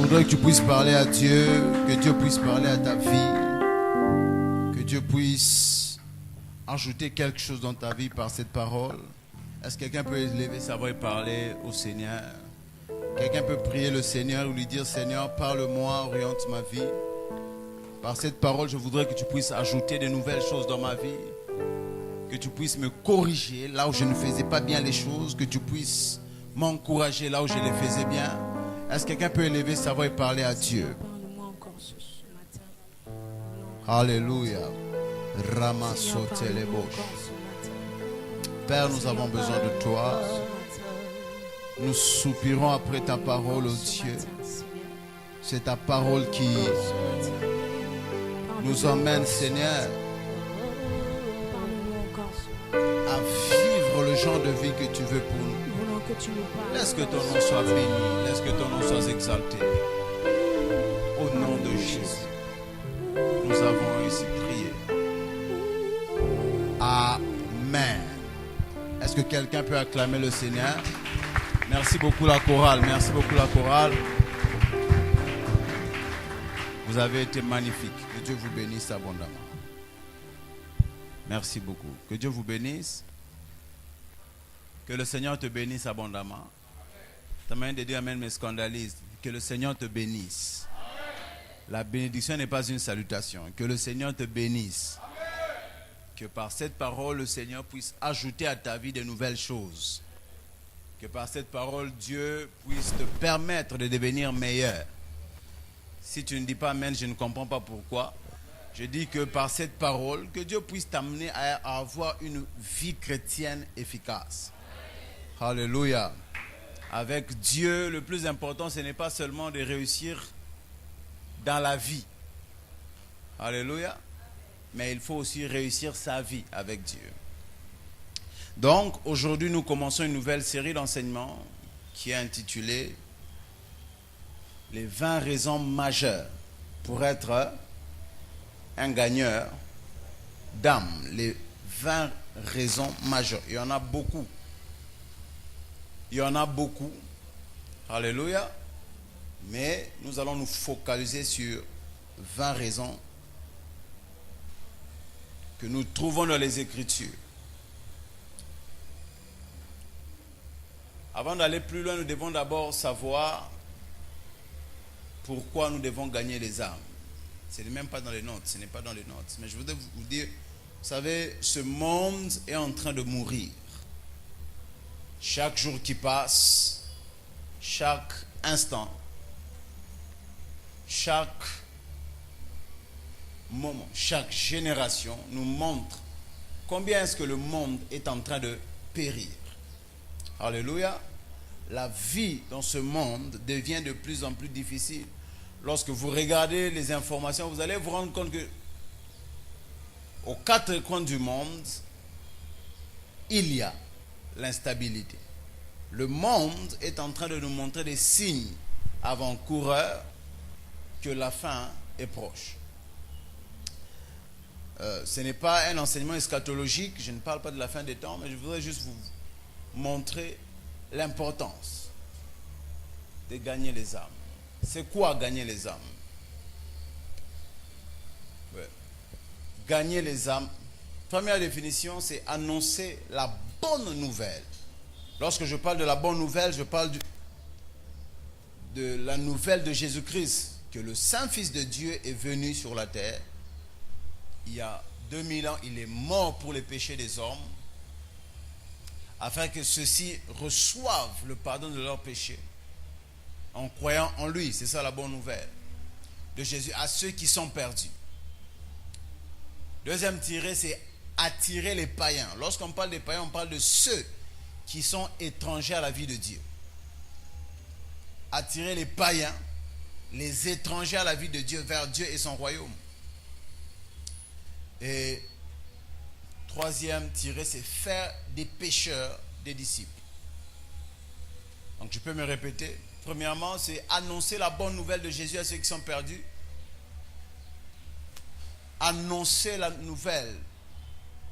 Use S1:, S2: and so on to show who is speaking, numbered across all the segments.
S1: voudrais que tu puisses parler à Dieu, que Dieu puisse parler à ta vie, que Dieu puisse ajouter quelque chose dans ta vie par cette parole. Est-ce que quelqu'un peut lever sa voix et parler au Seigneur? Quelqu'un peut prier le Seigneur ou lui dire: Seigneur, parle-moi, oriente ma vie. Par cette parole, je voudrais que tu puisses ajouter de nouvelles choses dans ma vie, que tu puisses me corriger là où je ne faisais pas bien les choses, que tu puisses m'encourager là où je les faisais bien. Est-ce que quelqu'un peut élever sa voix et parler à Dieu? Alléluia. Père, nous avons besoin de toi. Nous soupirons après ta parole, oh Dieu. C'est ta parole qui nous emmène, Seigneur, à vivre le genre de vie que tu veux pour nous. Laisse que ton nom soit béni, laisse que ton nom soit exalté. Au nom de Jésus, nous avons ainsi prié. Amen. Est-ce que quelqu'un peut acclamer le Seigneur? Merci beaucoup la chorale, merci beaucoup la chorale. Vous avez été magnifique. Que Dieu vous bénisse abondamment. Merci beaucoup. Que Dieu vous bénisse. Que le Seigneur te bénisse abondamment. Ta manière de dire amen me scandalise. Que le Seigneur te bénisse. La bénédiction n'est pas une salutation. Que le Seigneur te bénisse. Que par cette parole, le Seigneur puisse ajouter à ta vie de nouvelles choses. Que par cette parole, Dieu puisse te permettre de devenir meilleur. Si tu ne dis pas amen, je ne comprends pas pourquoi. Je dis que par cette parole, que Dieu puisse t'amener à avoir une vie chrétienne efficace. Alléluia. Avec Dieu, le plus important, ce n'est pas seulement de réussir dans la vie. Alléluia. Mais il faut aussi réussir sa vie avec Dieu. Donc, aujourd'hui, nous commençons une nouvelle série d'enseignements qui est intitulée « Les 20 raisons majeures pour être un gagneur d'âme ». Les 20 raisons majeures. Il y en a beaucoup. Il y en a beaucoup. Alléluia. Mais nous allons nous focaliser sur 20 raisons que nous trouvons dans les Écritures. Avant d'aller plus loin, nous devons d'abord savoir pourquoi nous devons gagner les âmes. Ce n'est même pas dans les notes, ce n'est pas dans les notes. Mais je voudrais vous dire, vous savez, ce monde est en train de mourir. Chaque jour qui passe, chaque instant, chaque moment, chaque génération nous montre combien est-ce que le monde est en train de périr. Alléluia. La vie dans ce monde devient de plus en plus difficile. Lorsque vous regardez les informations, vous allez vous rendre compte que aux quatre coins du monde, il y a l'instabilité. Le monde est en train de nous montrer des signes avant-coureurs que la fin est proche. Ce n'est pas un enseignement eschatologique, je ne parle pas de la fin des temps, mais je voudrais juste vous montrer l'importance de gagner les âmes. C'est quoi gagner les âmes? Gagner les âmes, première définition, c'est annoncer la bonne nouvelle. Lorsque je parle de la bonne nouvelle, je parle de la nouvelle de Jésus-Christ, que le Saint-Fils de Dieu est venu sur la terre. Il y a 2000 ans, il est mort pour les péchés des hommes, afin que ceux-ci reçoivent le pardon de leurs péchés en croyant en lui. C'est ça la bonne nouvelle de Jésus à ceux qui sont perdus. Deuxième tiré, c'est attirer les païens. Lorsqu'on parle des païens, on parle de ceux qui sont étrangers à la vie de Dieu. Attirer les païens, les étrangers à la vie de Dieu vers Dieu et son royaume. Et troisième tiré, c'est faire des pécheurs des disciples. Donc je peux me répéter. Premièrement, c'est annoncer la bonne nouvelle de Jésus à ceux qui sont perdus. Annoncer la nouvelle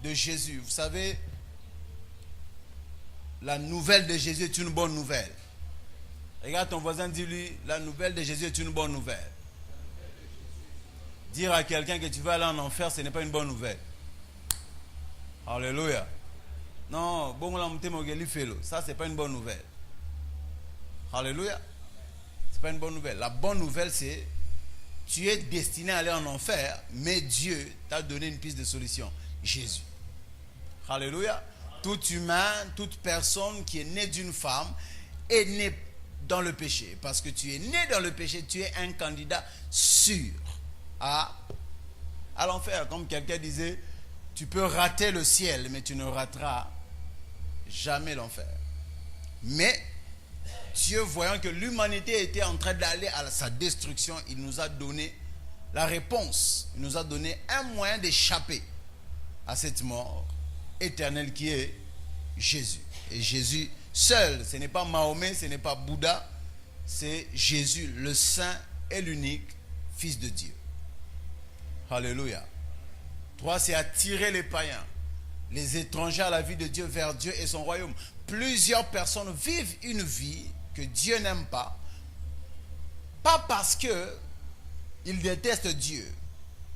S1: de Jésus. Vous savez, la nouvelle de Jésus est une bonne nouvelle. Regarde ton voisin, dis-lui, la nouvelle de Jésus est une bonne nouvelle. Dire à quelqu'un que tu vas aller en enfer, ce n'est pas une bonne nouvelle. Alléluia. Non, bon, ça, ce n'est pas une bonne nouvelle. Alléluia. Ce n'est pas une bonne nouvelle. La bonne nouvelle, c'est tu es destiné à aller en enfer, mais Dieu t'a donné une piste de solution. Jésus. Alléluia. Tout humain, toute personne qui est née d'une femme est née dans le péché. Parce que tu es né dans le péché, tu es un candidat sûr à l'enfer. Comme quelqu'un disait, tu peux rater le ciel, mais tu ne rateras jamais l'enfer. Mais Dieu, voyant que l'humanité était en train d'aller à sa destruction, il nous a donné la réponse. Il nous a donné un moyen d'échapper à cette mort éternelle qui est Jésus. Et Jésus seul, ce n'est pas Mahomet, ce n'est pas Bouddha, c'est Jésus, le saint et l'unique Fils de Dieu. Alléluia. 3, c'est attirer les païens, les étrangers à la vie de Dieu vers Dieu et son royaume. Plusieurs personnes vivent une vie que Dieu n'aime pas parce qu'ils détestent Dieu,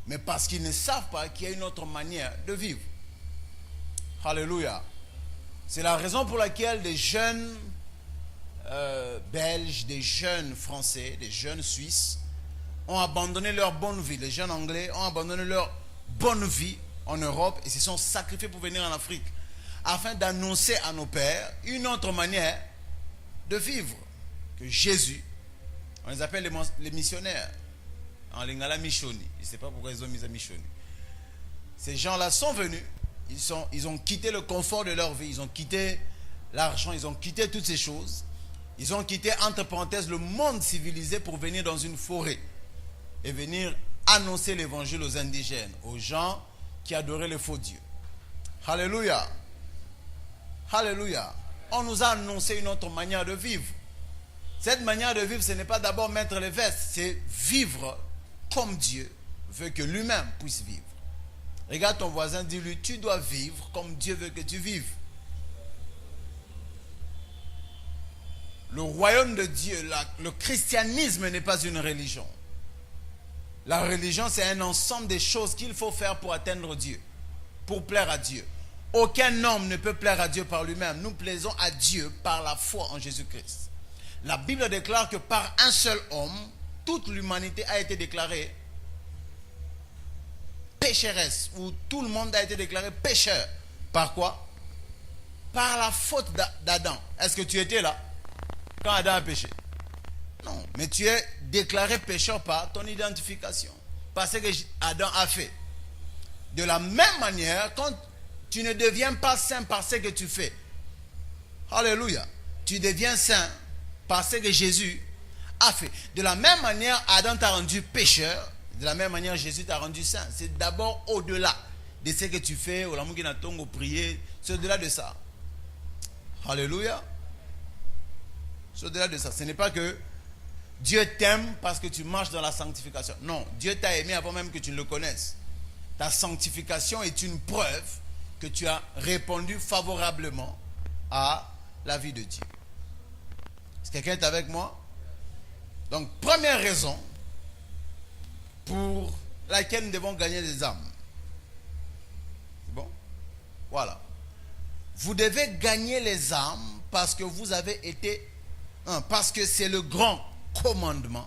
S1: mais parce qu'ils ne savent pas qu'il y a une autre manière de vivre. Alléluia. C'est la raison pour laquelle des jeunes Belges, des jeunes Français, des jeunes Suisses ont abandonné leur bonne vie. Les jeunes Anglais ont abandonné leur bonne vie en Europe et se sont sacrifiés pour venir en Afrique afin d'annoncer à nos pères une autre manière de vivre que Jésus. On les appelle les missionnaires. En lingala Michoni. Je ne sais pas pourquoi ils ont mis à Michoni. Ces gens-là sont venus. Ils ont quitté le confort de leur vie. Ils ont quitté l'argent. Ils ont quitté toutes ces choses. Ils ont quitté, entre parenthèses, le monde civilisé pour venir dans une forêt et venir annoncer l'évangile aux indigènes, aux gens qui adoraient les faux dieux. Alléluia. Alléluia. On nous a annoncé une autre manière de vivre. Cette manière de vivre, ce n'est pas d'abord mettre les vestes, c'est vivre comme Dieu veut que lui-même puisse vivre. Regarde ton voisin, dis-lui, tu dois vivre comme Dieu veut que tu vives. Le royaume de Dieu, le christianisme n'est pas une religion. La religion, c'est un ensemble des choses qu'il faut faire pour atteindre Dieu, pour plaire à Dieu. Aucun homme ne peut plaire à Dieu par lui-même. Nous plaisons à Dieu par la foi en Jésus-Christ. La Bible déclare que par un seul homme, toute l'humanité a été déclarée pécheresse, ou tout le monde a été déclaré pécheur. Par quoi? Par la faute d'Adam. Est-ce que tu étais là quand Adam a péché? Non, mais tu es déclaré pécheur par ton identification, par ce que Adam a fait. De la même manière, quand tu ne deviens pas saint par ce que tu fais, alléluia, tu deviens saint par ce que Jésus a fait. De la même manière, Adam t'a rendu pécheur, de la même manière, Jésus t'a rendu saint. C'est d'abord au-delà de ce que tu fais, au l'amour qui n'attend au prier, c'est au-delà de ça. Alléluia. C'est au-delà de ça. Ce n'est pas que Dieu t'aime parce que tu marches dans la sanctification. Non, Dieu t'a aimé avant même que tu ne le connaisses. Ta sanctification est une preuve que tu as répondu favorablement à la vie de Dieu. Est-ce que quelqu'un est avec moi? Donc, première raison pour laquelle nous devons gagner des âmes. C'est bon? Voilà. Vous devez gagner les âmes parce que vous avez été... parce que c'est le grand commandement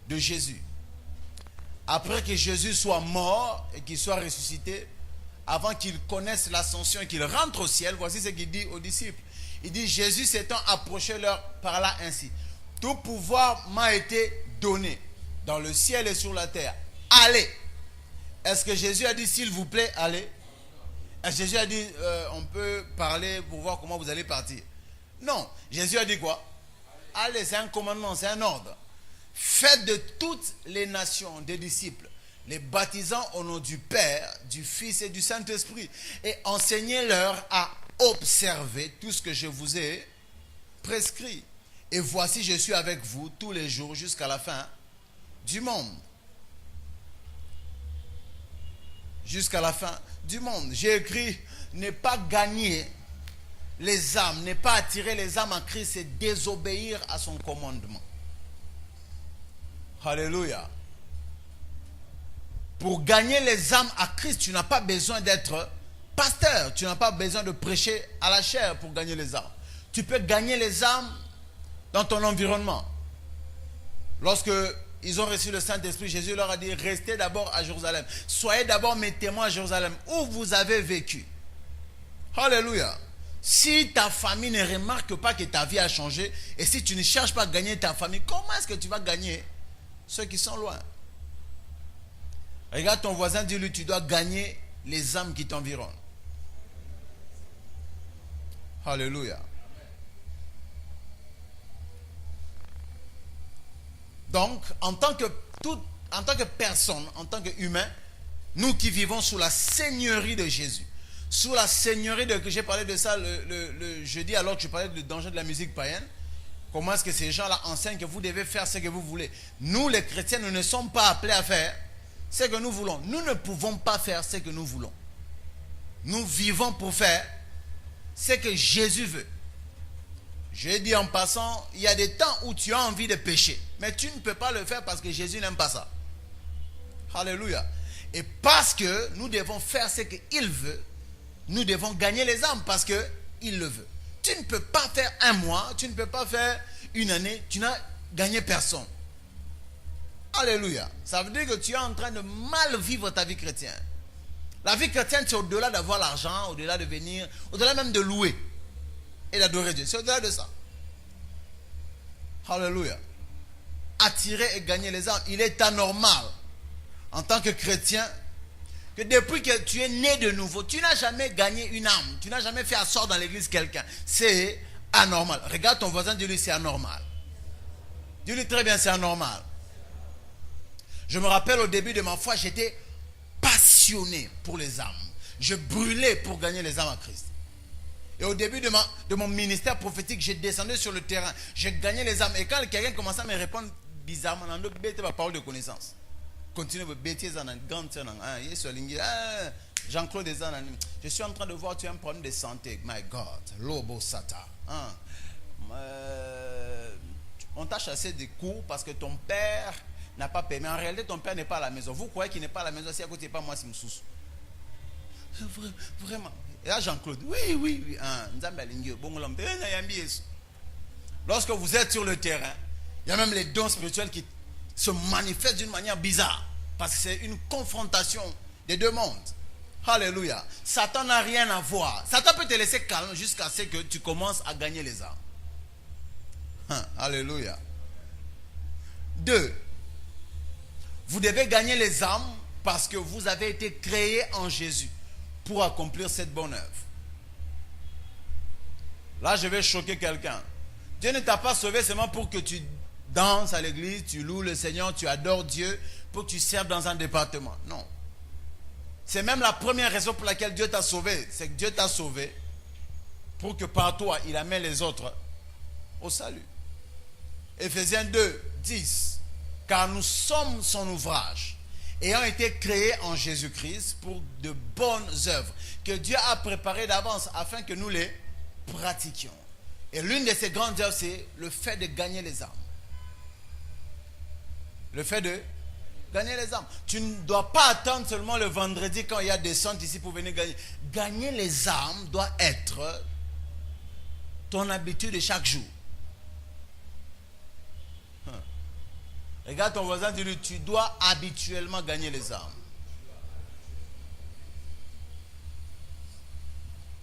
S1: de Jésus. Après que Jésus soit mort et qu'il soit ressuscité, avant qu'il connaisse l'ascension et qu'il rentre au ciel, voici ce qu'il dit aux disciples. Il dit, Jésus s'étant approché leur par là ainsi. Tout pouvoir m'a été donné dans le ciel et sur la terre. Allez. Est-ce que Jésus a dit, s'il vous plaît, allez? Est-ce que Jésus a dit, on peut parler pour voir comment vous allez partir? Non. Jésus a dit quoi? Allez, c'est un commandement, c'est un ordre. Faites de toutes les nations des disciples, les baptisant au nom du Père, du Fils et du Saint-Esprit, et enseignez-leur à observer tout ce que je vous ai prescrit. Et voici, je suis avec vous tous les jours jusqu'à la fin du monde. Jusqu'à la fin du monde. J'ai écrit, ne pas gagner
S2: les âmes, ne pas attirer les âmes en Christ, c'est désobéir à son commandement. Alléluia. Pour gagner les âmes à Christ, tu n'as pas besoin d'être pasteur. Tu n'as pas besoin de prêcher à la chair pour gagner les âmes. Tu peux gagner les âmes dans ton environnement. Lorsque ils ont reçu le Saint-Esprit, Jésus leur a dit, restez d'abord à Jérusalem. Soyez d'abord mes témoins à Jérusalem, où vous avez vécu. Alléluia. Si ta famille ne remarque pas que ta vie a changé, et si tu ne cherches pas à gagner ta famille, comment est-ce que tu vas gagner ceux qui sont loin? Regarde ton voisin, dis-lui, tu dois gagner les âmes qui t'environnent. Alléluia. Donc, en tant que personne, en tant qu'humain, nous qui vivons sous la seigneurie de Jésus, sous la seigneurie de... J'ai parlé de ça le jeudi, alors que je parlais du danger de la musique païenne. Comment est-ce que ces gens-là enseignent que vous devez faire ce que vous voulez. Nous, les chrétiens, nous ne sommes pas appelés à faire ce que nous voulons. Nous ne pouvons pas faire ce que nous voulons. Nous vivons pour faire ce que Jésus veut. J'ai dit en passant, il y a des temps où tu as envie de pécher, mais tu ne peux pas le faire parce que Jésus n'aime pas ça. Alléluia. Et parce que nous devons faire ce qu'il veut, nous devons gagner les âmes parce qu'il le veut. Tu ne peux pas faire un mois, tu ne peux pas faire une année, tu n'as gagné personne. Alléluia. Ça veut dire que tu es en train de mal vivre ta vie chrétienne. La vie chrétienne, c'est au-delà d'avoir l'argent, au-delà de venir, au-delà même de louer et d'adorer Dieu. C'est au-delà de ça. Alléluia. Attirer et gagner les âmes. Il est anormal, en tant que chrétien, que depuis que tu es né de nouveau, tu n'as jamais gagné une âme. Tu n'as jamais fait asseoir dans l'église quelqu'un. C'est anormal. Regarde ton voisin, dis-lui c'est anormal. Dis-lui très bien, c'est anormal. Je me rappelle au début de ma foi, j'étais passionné pour les âmes. Je brûlais pour gagner les âmes à Christ. Et au début de mon ministère prophétique, j'ai descendu sur le terrain. J'ai gagné les âmes. Et quand quelqu'un commençait à me répondre bizarrement, c'était ma parole de connaissance. Continue vos bêtises en Jean-Claude, je suis en train de voir tu as un problème de santé. My God, Lobo Sata. On t'a chassé des coups parce que ton père n'a pas payé. Mais en réalité, ton père n'est pas à la maison. Vous croyez qu'il n'est pas à la maison? Si à côté, pas moi, c'est Moussous. Vraiment. Et là, Jean-Claude, oui. Lorsque vous êtes sur le terrain, il y a même les dons spirituels qui se manifestent d'une manière bizarre. Parce que c'est une confrontation des deux mondes. Alléluia. Satan n'a rien à voir. Satan peut te laisser calme jusqu'à ce que tu commences à gagner les âmes. Alléluia. 2. Vous devez gagner les âmes parce que vous avez été créés en Jésus pour accomplir cette bonne œuvre. Là, je vais choquer quelqu'un. Dieu ne t'a pas sauvé seulement pour que tu danses à l'église, tu loues le Seigneur, tu adores Dieu, pour que tu serves dans un département. Non. C'est même la première raison pour laquelle Dieu t'a sauvé. C'est que Dieu t'a sauvé pour que par toi, il amène les autres au salut. Éphésiens 2, 10. Car nous sommes son ouvrage, ayant été créés en Jésus-Christ pour de bonnes œuvres que Dieu a préparées d'avance afin que nous les pratiquions. Et l'une de ces grandes œuvres, c'est le fait de gagner les âmes. Le fait de gagner les âmes. Tu ne dois pas attendre seulement le vendredi quand il y a des centres ici pour venir gagner. Gagner les âmes doit être ton habitude de chaque jour. Regarde ton voisin, dis-lui, tu dois habituellement gagner les âmes.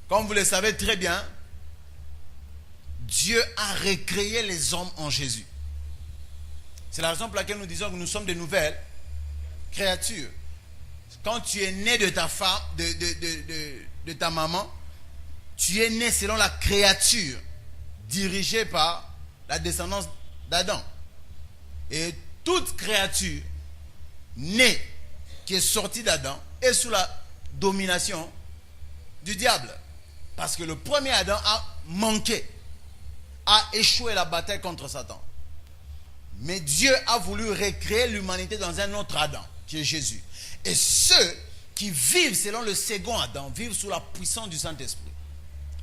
S2: Comme vous le savez très bien, Dieu a recréé les hommes en Jésus. C'est la raison pour laquelle nous disons que nous sommes de nouvelles créatures. Quand tu es né de ta femme, de ta maman, tu es né selon la créature dirigée par la descendance d'Adam. Et toute créature née qui est sortie d'Adam est sous la domination du diable. Parce que le premier Adam a manqué, a échoué la bataille contre Satan. Mais Dieu a voulu recréer l'humanité dans un autre Adam, qui est Jésus. Et ceux qui vivent selon le second Adam vivent sous la puissance du Saint-Esprit.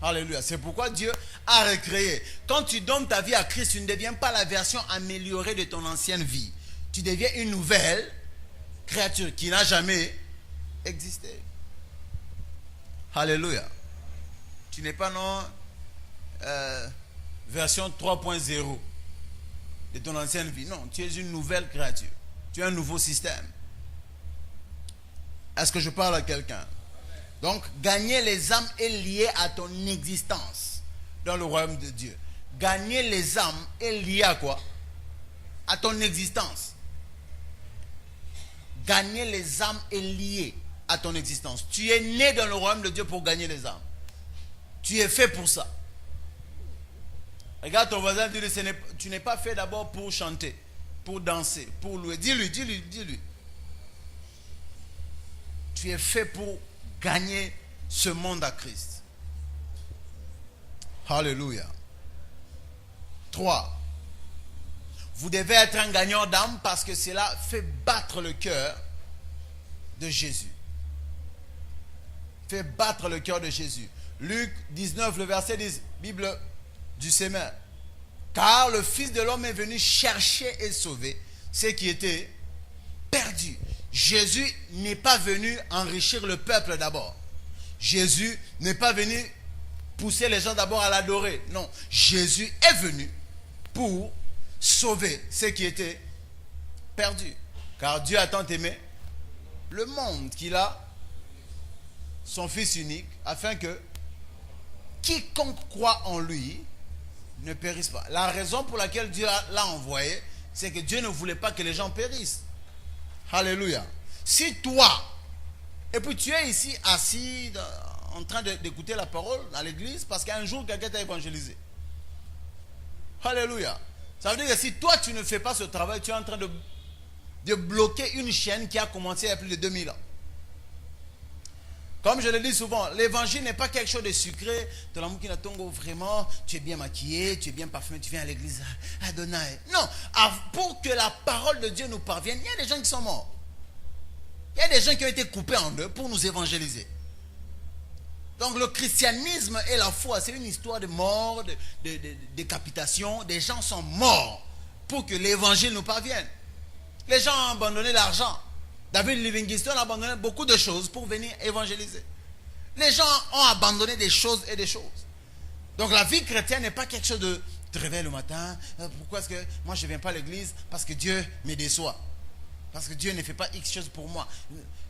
S2: Alléluia. C'est pourquoi Dieu a recréé. Quand tu donnes ta vie à Christ, tu ne deviens pas la version améliorée de ton ancienne vie. Tu deviens une nouvelle créature qui n'a jamais existé. Alléluia. Tu n'es pas non version 3.0 de ton ancienne vie. Non, tu es une nouvelle créature. Tu es un nouveau système. Est-ce que je parle à quelqu'un? Donc, gagner les âmes est lié à ton existence dans le royaume de Dieu. Gagner les âmes est lié à quoi? À ton existence. Gagner les âmes est lié à ton existence. Tu es né dans le royaume de Dieu pour gagner les âmes. Tu es fait pour ça. Regarde ton voisin, dis-lui, tu n'es pas fait d'abord pour chanter, pour danser, pour louer. Dis-lui. Tu es fait pour gagner ce monde à Christ. Alléluia. 3. Vous devez être un gagnant d'âme parce que cela fait battre le cœur de Jésus. Fait battre le cœur de Jésus. Luc 19, le verset 10, Bible du Semeur. Car le Fils de l'homme est venu chercher et sauver ceux qui étaient perdus. Jésus n'est pas venu enrichir le peuple d'abord. Jésus n'est pas venu pousser les gens d'abord à l'adorer. Non, Jésus est venu pour sauver ceux qui étaient perdus. Car Dieu a tant aimé le monde qu'il a son Fils unique, afin que quiconque croit en lui ne périsse pas. La raison pour laquelle Dieu l'a envoyé, c'est que Dieu ne voulait pas que les gens périssent. Alléluia. Si toi, et puis tu es ici assis en train d'écouter la parole à l'église parce qu'un jour quelqu'un t'a évangélisé. Alléluia. Ça veut dire que si toi tu ne fais pas ce travail, tu es en train de bloquer une chaîne qui a commencé il y a plus de 2000 ans. Comme je le dis souvent, l'évangile n'est pas quelque chose de sucré. De l'amour qui n'a vraiment, tu es bien maquillé, tu es bien parfumé, tu viens à l'église. Adonai. Non, pour que la parole de Dieu nous parvienne, il y a des gens qui sont morts. Il y a des gens qui ont été coupés en deux pour nous évangéliser. Donc le christianisme et la foi, c'est une histoire de mort, de décapitation. Des gens sont morts pour que l'évangile nous parvienne. Les gens ont abandonné l'argent. David Livingstone a abandonné beaucoup de choses pour venir évangéliser. Les gens ont abandonné des choses et des choses. Donc la vie chrétienne n'est pas quelque chose de te réveiller le matin. Pourquoi est-ce que moi je ne viens pas à l'église? Parce que Dieu me déçoit. Parce que Dieu ne fait pas X choses pour moi.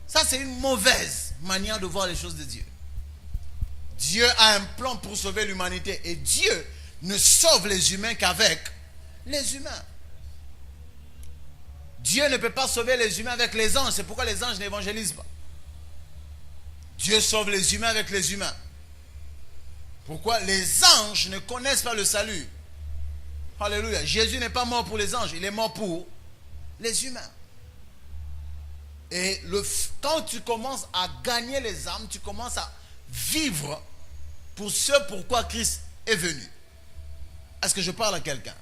S2: Ça, c'est une mauvaise manière de voir les choses de Dieu. Dieu a un plan pour sauver l'humanité. Et Dieu ne sauve les humains qu'avec les humains. Dieu ne peut pas sauver les humains avec les anges. C'est pourquoi les anges n'évangélisent pas. Dieu sauve les humains avec les humains. Pourquoi? Les anges ne connaissent pas le salut. Alléluia. Jésus n'est pas mort pour les anges. Il est mort pour les humains. Et quand tu commences à gagner les âmes, tu commences à vivre pour ce pourquoi Christ est venu. Est-ce que je parle à quelqu'un?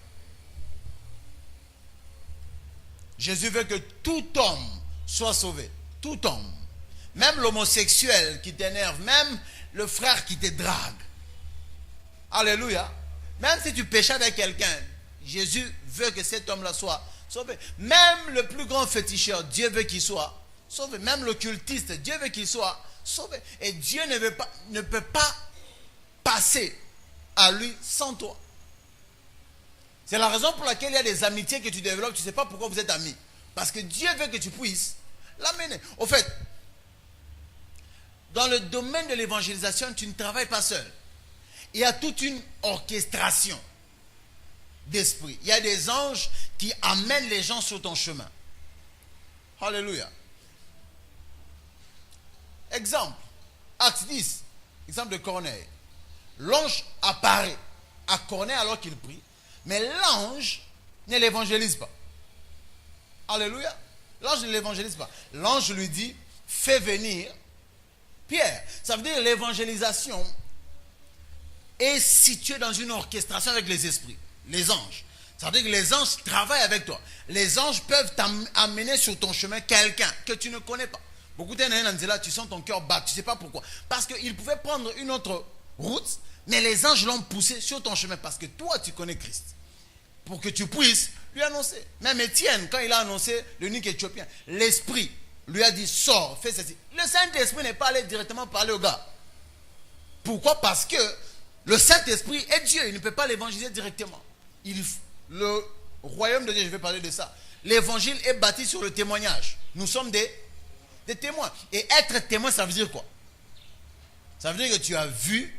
S2: Jésus veut que tout homme soit sauvé. Tout homme. Même l'homosexuel qui t'énerve. Même le frère qui te drague. Alléluia. Même si tu péchais avec quelqu'un, Jésus veut que cet homme-là soit sauvé. Même le plus grand féticheur, Dieu veut qu'il soit sauvé. Même l'occultiste, Dieu veut qu'il soit sauvé. Et Dieu ne peut pas passer à lui sans toi. C'est la raison pour laquelle il y a des amitiés que tu développes. Tu ne sais pas pourquoi vous êtes amis. Parce que Dieu veut que tu puisses l'amener. Au fait, dans le domaine de l'évangélisation, tu ne travailles pas seul. Il y a toute une orchestration d'esprit. Il y a des anges qui amènent les gens sur ton chemin. Alléluia. Exemple. Acte 10. Exemple de Corneille. L'ange apparaît à Corneille alors qu'il prie. Mais l'ange ne l'évangélise pas. Alléluia. L'ange ne l'évangélise pas. L'ange lui dit, fais venir Pierre. Ça veut dire l'évangélisation est située dans une orchestration avec les esprits, les anges. Ça veut dire que les anges travaillent avec toi. Les anges peuvent t'amener sur ton chemin quelqu'un que tu ne connais pas. Beaucoup de gens disent là, tu sens ton cœur battre. Tu ne sais pas pourquoi. Parce qu'il pouvait prendre une autre route, mais les anges l'ont poussé sur ton chemin parce que toi, tu connais Christ. Pour que tu puisses lui annoncer. Même Étienne, quand il a annoncé l'eunuque éthiopien, l'Esprit lui a dit, sors, fais ceci. Le Saint-Esprit n'est pas allé directement parler au gars. Pourquoi? Parce que le Saint-Esprit est Dieu. Il ne peut pas l'évangéliser directement. Le royaume de Dieu, je vais parler de ça. L'évangile est bâti sur le témoignage. Nous sommes des témoins. Et être témoin, ça veut dire quoi? Ça veut dire que tu as vu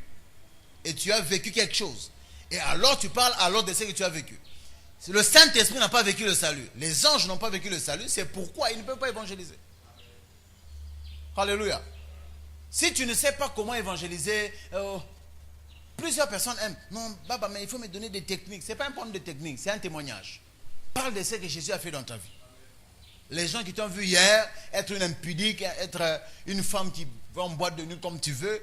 S2: et tu as vécu quelque chose. Et alors tu parles alors de ce que tu as vécu. Le Saint-Esprit n'a pas vécu le salut. Les anges n'ont pas vécu le salut. C'est pourquoi ils ne peuvent pas évangéliser. Alléluia. Si tu ne sais pas comment évangéliser, plusieurs personnes aiment. Non, Baba, mais il faut me donner des techniques. Ce n'est pas un problème de technique, c'est un témoignage. Parle de ce que Jésus a fait dans ta vie. Les gens qui t'ont vu hier être une impudique, être une femme qui va en boîte de nuit comme tu veux.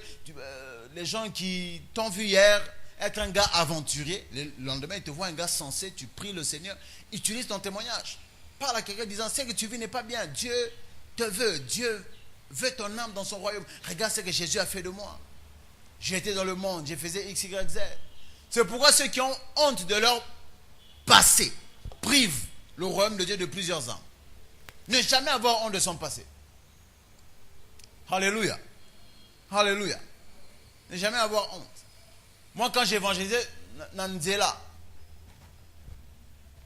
S2: Les gens qui t'ont vu hier être un gars aventurier. Le lendemain, ils te voient un gars sensé. Tu pries le Seigneur. Utilise ton témoignage. Parle à quelqu'un disant, ce que tu vis n'est pas bien. Dieu te veut. Dieu veut ton âme dans son royaume. Regarde ce que Jésus a fait de moi. J'étais dans le monde. Je faisais X, Y, Z. C'est pourquoi ceux qui ont honte de leur passé privent le royaume de Dieu de plusieurs âmes. Ne jamais avoir honte de son passé. Alléluia. Alléluia. Ne jamais avoir honte. Moi, quand j'évangélisais Nanzela,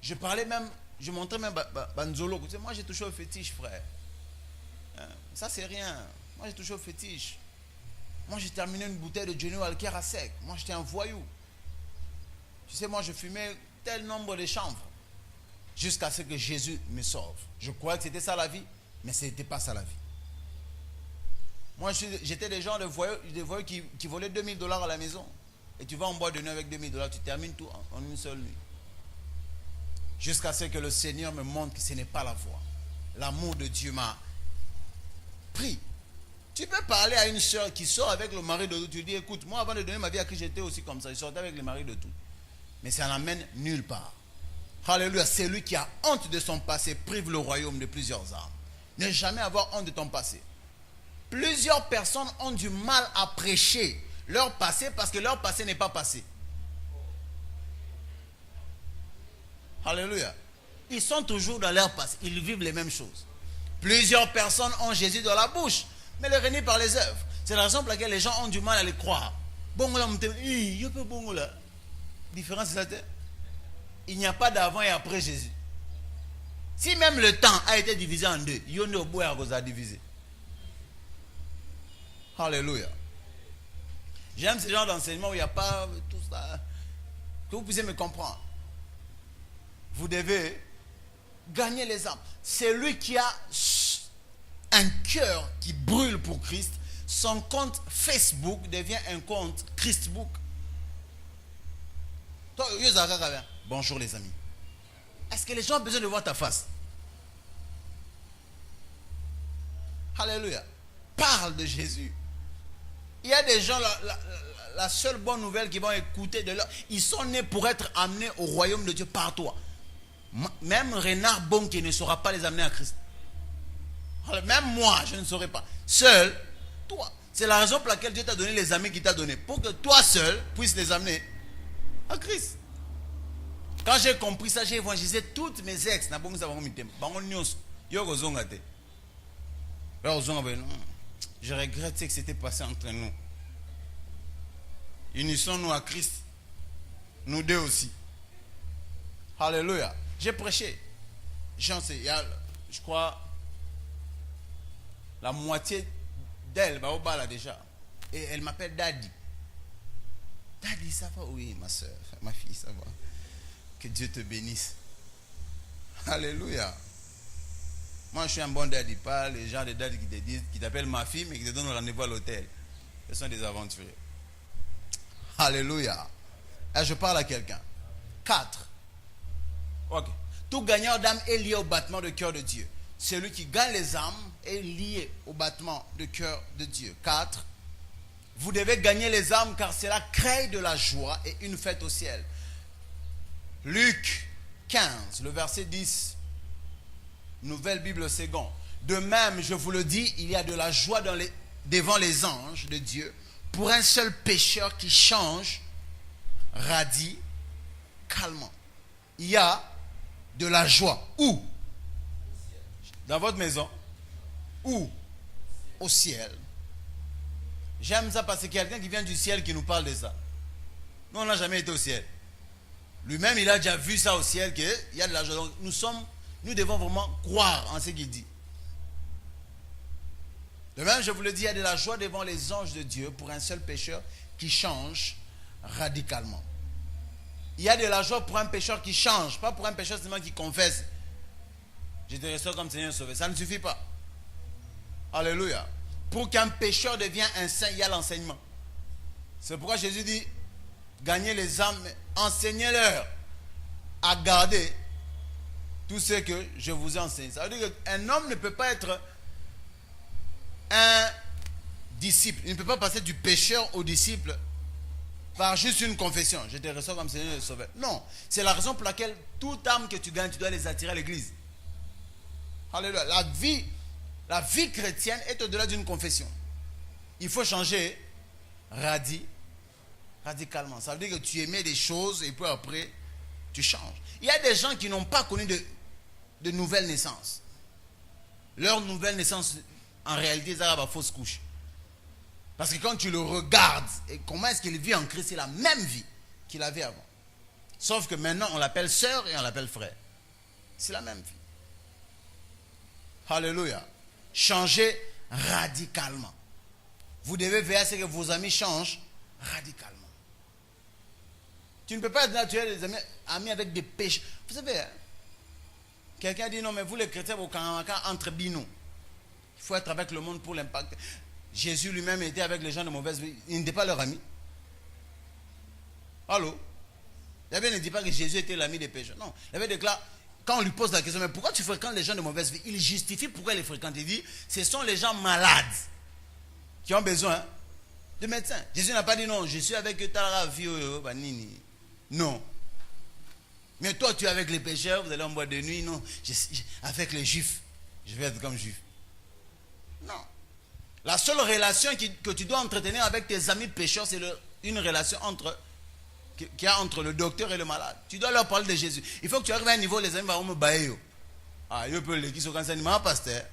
S2: je parlais même, je montrais même Banzolo. Moi, j'ai touché au fétiche, frère. Ça, c'est rien. Moi, j'ai touché au fétiche. Moi, j'ai terminé une bouteille de Johnny Walker à sec. Moi, j'étais un voyou. Tu sais, moi, je fumais tel nombre de chanvres. Jusqu'à ce que Jésus me sauve. Je croyais que c'était ça la vie, mais ce n'était pas ça la vie. Moi, j'étais des gens, des voyous qui volaient $2000 à la maison. Et tu vas en boîte de nuit avec $2000, tu termines tout en une seule nuit. Jusqu'à ce que le Seigneur me montre que ce n'est pas la voie. L'amour de Dieu m'a pris. Tu peux parler à une soeur qui sort avec le mari de tout. Tu dis, écoute, moi avant de donner ma vie à Christ, j'étais aussi comme ça. Je sortais avec le mari de tout. Mais ça n'amène nulle part. Alléluia. C'est lui qui a honte de son passé, prive le royaume de plusieurs âmes. Ne jamais avoir honte de ton passé. Plusieurs personnes ont du mal à prêcher leur passé parce que leur passé n'est pas passé. Alléluia. Ils sont toujours dans leur passé. Ils vivent les mêmes choses. Plusieurs personnes ont Jésus dans la bouche, mais le renie par les œuvres. C'est la raison pour laquelle les gens ont du mal à les croire. Bon, là, il peut bon là. Différence, c'est ça. Il n'y a pas d'avant et après Jésus. Si même le temps a été divisé en deux, il y en a au bout à diviser. Alléluia. J'aime ce genre d'enseignement où il n'y a pas tout ça. Que vous puissiez me comprendre. Vous devez gagner les âmes. C'est lui qui a un cœur qui brûle pour Christ. Son compte Facebook devient un compte Christbook. Bonjour les amis. Est-ce que les gens ont besoin de voir ta face? Alléluia. Parle de Jésus. Il y a des gens, la seule bonne nouvelle qu'ils vont écouter de leur... Ils sont nés pour être amenés au royaume de Dieu par toi. Même Renard Bonke ne saura pas les amener à Christ. Même moi, je ne saurais pas. Seul, toi. C'est la raison pour laquelle Dieu t'a donné les amis qu'il t'a donné. Pour que toi seul puisses les amener à Christ. Quand j'ai compris ça, j'ai évangélisé toutes mes ex. Je regrette ce qui s'était passé entre nous. Unissons-nous à Christ. Nous deux aussi. Alléluia. J'ai prêché. Il y a, je crois, la moitié d'elle va au bas là déjà. Et elle m'appelle Daddy. Daddy, ça va? Oui, ma soeur, ma fille, ça va. Que Dieu te bénisse. Alléluia. Moi, je suis un bon daddy. Pas les gens de daddy qui te disent, qui t'appellent ma fille, mais qui te donnent rendez-vous à l'hôtel. Ce sont des aventuriers. Alléluia. Et je parle à quelqu'un. 4. Ok. Tout gagnant d'âme est lié au battement de cœur de Dieu. Celui qui gagne les âmes est lié au battement de cœur de Dieu. 4. Vous devez gagner les âmes car cela crée de la joie et une fête au ciel. Luc 15, le verset 10. Nouvelle Bible Second. De même, je vous le dis, il y a de la joie devant les anges de Dieu pour un seul pécheur qui change radicalement. Il y a de la joie. Où? Dans votre maison. Où? Au ciel. J'aime ça parce que quelqu'un qui vient du ciel qui nous parle de ça. Nous, on n'a jamais été au ciel. Lui-même, il a déjà vu ça au ciel, qu'il y a de la joie. Donc, nous devons vraiment croire en ce qu'il dit. De même, je vous le dis, il y a de la joie devant les anges de Dieu pour un seul pécheur qui change radicalement. Il y a de la joie pour un pécheur qui change, pas pour un pécheur seulement qui confesse. Je te reçois comme Seigneur sauvé. Ça ne suffit pas. Alléluia. Pour qu'un pécheur devienne un saint, il y a l'enseignement. C'est pourquoi Jésus dit, gagnez les âmes, enseignez-leur à garder tout ce que je vous ai enseigné. Ça veut dire qu'un homme ne peut pas être un disciple. Il ne peut pas passer du pécheur au disciple par juste une confession. Je te reçois comme Seigneur et Sauveur. Non. C'est la raison pour laquelle toute âme que tu gagnes, tu dois les attirer à l'église. Alléluia. La vie chrétienne est au-delà d'une confession. Il faut changer radicalement. Ça veut dire que tu aimais des choses et puis après, tu changes. Il y a des gens qui n'ont pas connu de nouvelle naissance. Leur nouvelle naissance, en réalité, c'est la fausse couche. Parce que quand tu le regardes, et comment est-ce qu'il vit en Christ, c'est la même vie qu'il avait avant. Sauf que maintenant, on l'appelle sœur et on l'appelle frère. C'est la même vie. Alléluia. Changez radicalement. Vous devez veiller à ce que vos amis changent radicalement. Tu ne peux pas être naturel des amis avec des péchés. Vous savez, hein, quelqu'un dit non, mais vous les chrétiens, vous entre binou. Il faut être avec le monde pour l'impact. Jésus lui-même était avec les gens de mauvaise vie. Il n'était pas leur ami. Allô? La Bible ne dit pas que Jésus était l'ami des pécheurs. Non. La Bible déclare, quand on lui pose la question, mais pourquoi tu fréquentes les gens de mauvaise vie? Il justifie pourquoi il les fréquente. Il dit, ce sont les gens malades qui ont besoin de médecins. Jésus n'a pas dit non, je suis avec ta vie. Non. Mais toi, tu es avec les pécheurs, vous allez en boîte de nuit. Non. Avec les juifs, je vais être comme juif. Non. La seule relation que tu dois entretenir avec tes amis pécheurs, c'est une relation qu'il y a entre le docteur et le malade. Tu dois leur parler de Jésus. Il faut que tu arrives à un niveau, les amis vont me bailler. Ah, je peux les qui sont cancernés, mais pasteur.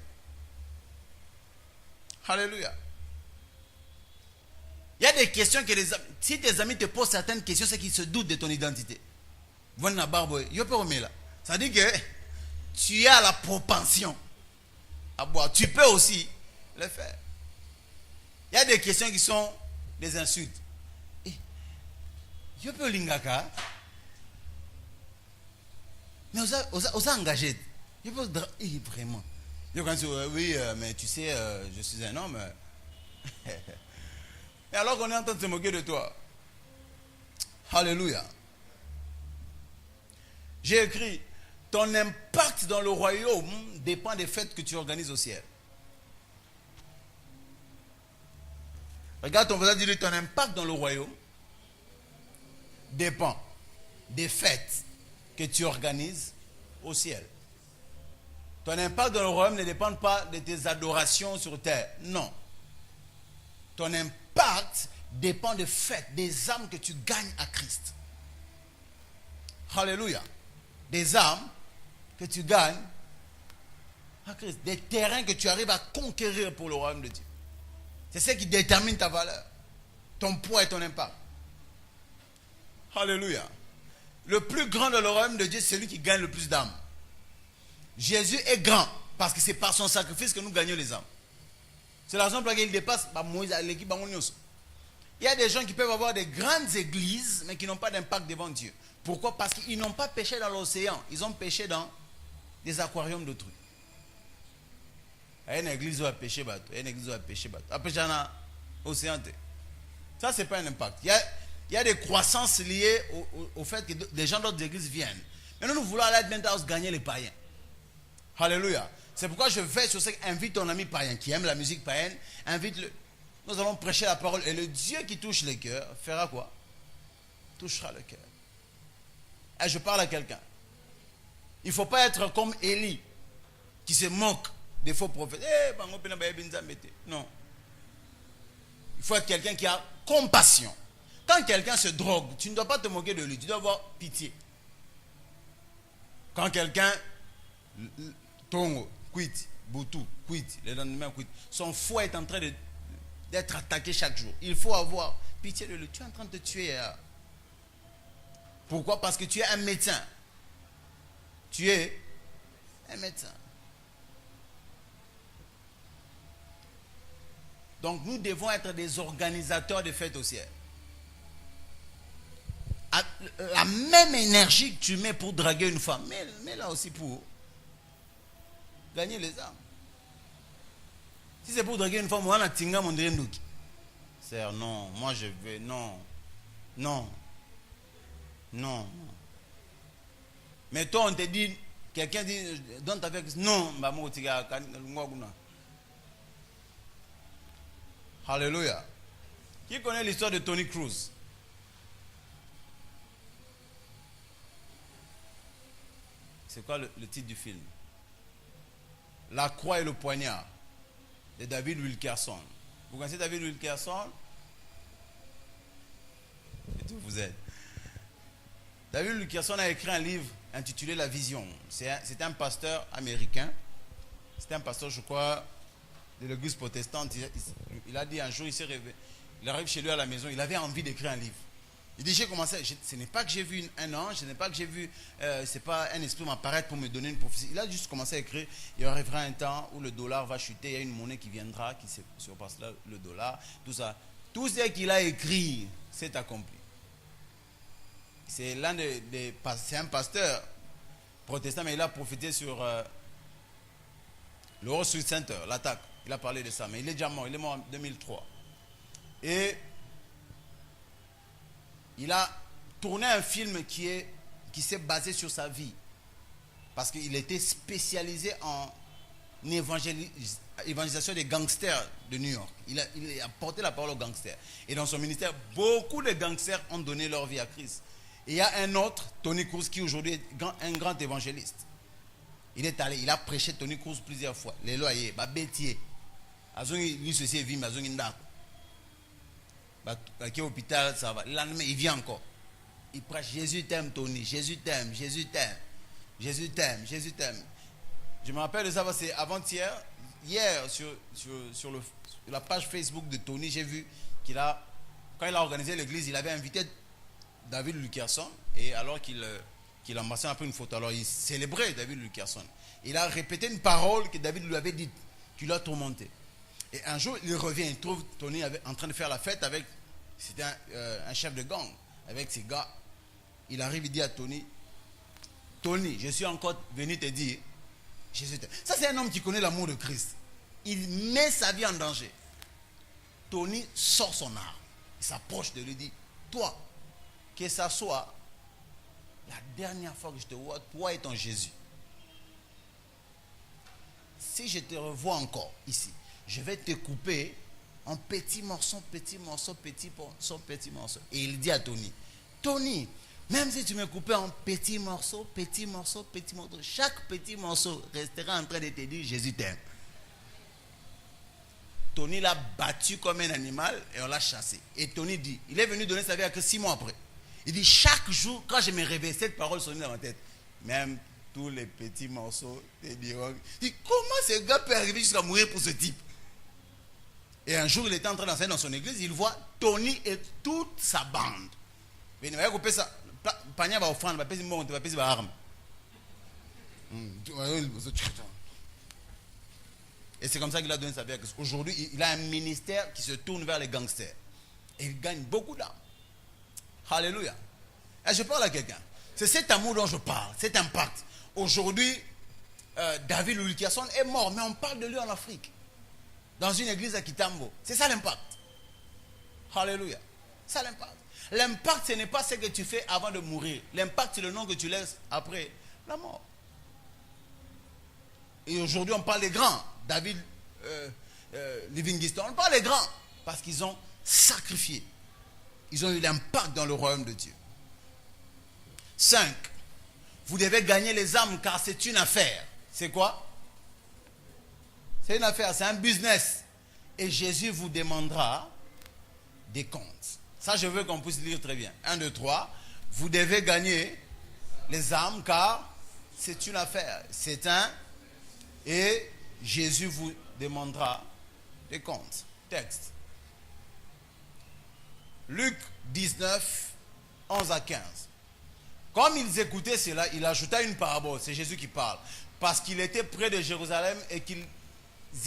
S2: Alléluia. Il y a des questions que les amis, si tes amis te posent certaines questions, c'est qu'ils se doutent de ton identité. Voilà, barbe, je peux remettre là. Ça dit que tu as la propension à boire. Tu peux aussi le faire. Il y a des questions qui sont des insultes. Je peux l'ingaka. Mais on s'est engagé. Je peux vraiment. Je pense oui, mais tu sais, je suis un homme. Et alors qu'on est en train de se moquer de toi. Alléluia. J'ai écrit, ton impact dans le royaume dépend des fêtes que tu organises au ciel. Regarde ton voisin, dis-lui, ton impact dans le royaume dépend des fêtes que tu organises au ciel. Ton impact dans le royaume ne dépend pas de tes adorations sur terre. Non. Ton impact dépend des fêtes, des âmes que tu gagnes à Christ. Alléluia. Des âmes que tu gagnes à Christ. Des terrains que tu arrives à conquérir pour le royaume de Dieu. C'est ce qui détermine ta valeur. Ton poids et ton impact. Alléluia. Le plus grand de le royaume de Dieu, c'est celui qui gagne le plus d'âmes. Jésus est grand parce que c'est par son sacrifice que nous gagnons les âmes. C'est la raison pour laquelle il dépasse l'équipe. Il y a des gens qui peuvent avoir des grandes églises, mais qui n'ont pas d'impact devant Dieu. Pourquoi? Parce qu'ils n'ont pas péché dans l'océan. Ils ont péché dans des aquariums d'autrui. Il y a une église qui a péché bateau. Il y a une église qui a péché bateau. Après, j'en ai océan. Ça, ce n'est pas un impact. Il y a des croissances liées au fait que des gens d'autres églises viennent. Mais nous voulons aller maintenant gagner les païens. Alléluia. C'est pourquoi je vais sur ce invite ton ami païen qui aime la musique païenne, invite-le. Nous allons prêcher la parole et le Dieu qui touche les cœurs fera quoi? Touchera le cœur. Et je parle à quelqu'un. Il ne faut pas être comme Élie qui se moque des faux prophètes. Non. Il faut être quelqu'un qui a compassion. Quand quelqu'un se drogue, tu ne dois pas te moquer de lui, tu dois avoir pitié. Quand quelqu'un, Tongo, quitte, Boutou, quitte, le lendemain quitte, son foie est en train d'être attaqué chaque jour. Il faut avoir pitié de lui. Tu es en train de te tuer. Pourquoi? Parce que tu es un médecin. Tu es un médecin. Donc nous devons être des organisateurs de fêtes au ciel. La même énergie que tu mets pour draguer une femme, mets là aussi pour gagner les âmes. Si c'est pour draguer une femme, on a tinga mon ndouki. Sœur, non, moi je vais, non. Mais toi on te dit, quelqu'un dit, donne ta fête, non, bah moi tiga ngoguna. Alléluia. Qui connaît l'histoire de Tony Cruz? C'est quoi le titre du film? La croix et le poignard de David Wilkerson. Vous connaissez David Wilkerson? Et tout vous êtes. David Wilkerson a écrit un livre intitulé La Vision. C'est un pasteur américain. C'était un pasteur, je crois, de l'église protestante. Il a dit un jour, il s'est réveillé. Il arrive chez lui à la maison, il avait envie d'écrire un livre. Il dit, j'ai commencé, ce n'est pas que j'ai vu un ange, ce n'est pas que j'ai vu, c'est pas un esprit m'apparaître pour me donner une prophétie. Il a juste commencé à écrire, il arrivera un temps où le dollar va chuter, il y a une monnaie qui viendra, qui surpassera le dollar, tout ça. Tout ce qu'il a écrit s'est accompli. C'est c'est un pasteur protestant, mais il a prophété sur le Wall Street Center, l'attaque. Il a parlé de ça, mais il est déjà mort, il est mort en 2003. Et il a tourné un film qui s'est basé sur sa vie. Parce qu'il était spécialisé en évangélisation des gangsters de New York. Il a porté la parole aux gangsters. Et dans son ministère, beaucoup de gangsters ont donné leur vie à Christ. Et il y a un autre, Tony Cruz, qui aujourd'hui est un grand évangéliste. Il est allé, il a prêché Tony Cruz plusieurs fois. Les loyers, Bétier. Il qui est au hôpital, ça va. Le lendemain, il vient encore. Il prêche Jésus t'aime, Tony. Jésus t'aime, Jésus t'aime. Jésus t'aime, Jésus t'aime. Je me rappelle de ça, c'est avant-hier. Hier, sur la page Facebook de Tony, j'ai vu quand il a organisé l'église, il avait invité David Wilkerson. Et alors qu'il embrassait un peu une photo, alors il célébrait David Wilkerson. Il a répété une parole que David lui avait dite, qui l'a tourmenté. Et un jour, il revient, il trouve Tony en train de faire la fête avec, c'était un chef de gang, avec ses gars. Il arrive, il dit à Tony, je suis encore venu te dire, Jésus t'aime. Ça, c'est un homme qui connaît l'amour de Christ. Il met sa vie en danger. Tony sort son arme. Il s'approche de lui et dit, toi, que ça soit la dernière fois que je te vois, toi et ton Jésus. Si je te revois encore ici, je vais te couper en petits morceaux, petits morceaux, petits morceaux, petits morceaux. Et il dit à Tony, même si tu me coupais en petits morceaux, petits morceaux, petits morceaux, chaque petit morceau restera en train de te dire Jésus t'aime. Tony l'a battu comme un animal et on l'a chassé. Et Tony dit, il est venu donner sa vie à que 6 mois après. Il dit, chaque jour, quand je me réveille, cette parole sonnait dans ma tête. Même tous les petits morceaux te diront. Il dit, comment ce gars peut arriver jusqu'à mourir pour ce type? Et un jour, il était en train d'enseigner dans son église, il voit Tony et toute sa bande. Il va couper ça. Panya va offrande, va payer arme. Et c'est comme ça qu'il a donné sa vie. Aujourd'hui, il a un ministère qui se tourne vers les gangsters. Et il gagne beaucoup d'armes. Alléluia. Et je parle à quelqu'un. C'est cet amour dont je parle, cet impact. Aujourd'hui, David Wilkerson est mort, mais on parle de lui en Afrique. Dans une église à Kitambo. C'est ça l'impact. Alléluia. C'est l'impact. L'impact, ce n'est pas ce que tu fais avant de mourir. L'impact, c'est le nom que tu laisses après la mort. Et aujourd'hui, on parle des grands. David Livingstone, on parle des grands. Parce qu'ils ont sacrifié. Ils ont eu l'impact dans le royaume de Dieu. 5. Vous devez gagner les âmes car c'est une affaire. C'est quoi? C'est une affaire, c'est un business. Et Jésus vous demandera des comptes. Ça, je veux qu'on puisse lire très bien. 1, 2, 3. Vous devez gagner les âmes car c'est une affaire. C'est un. Et Jésus vous demandera des comptes. Texte. Luc 19, 11 à 15. Comme ils écoutaient cela, il ajouta une parabole. C'est Jésus qui parle. Parce qu'il était près de Jérusalem et qu'ils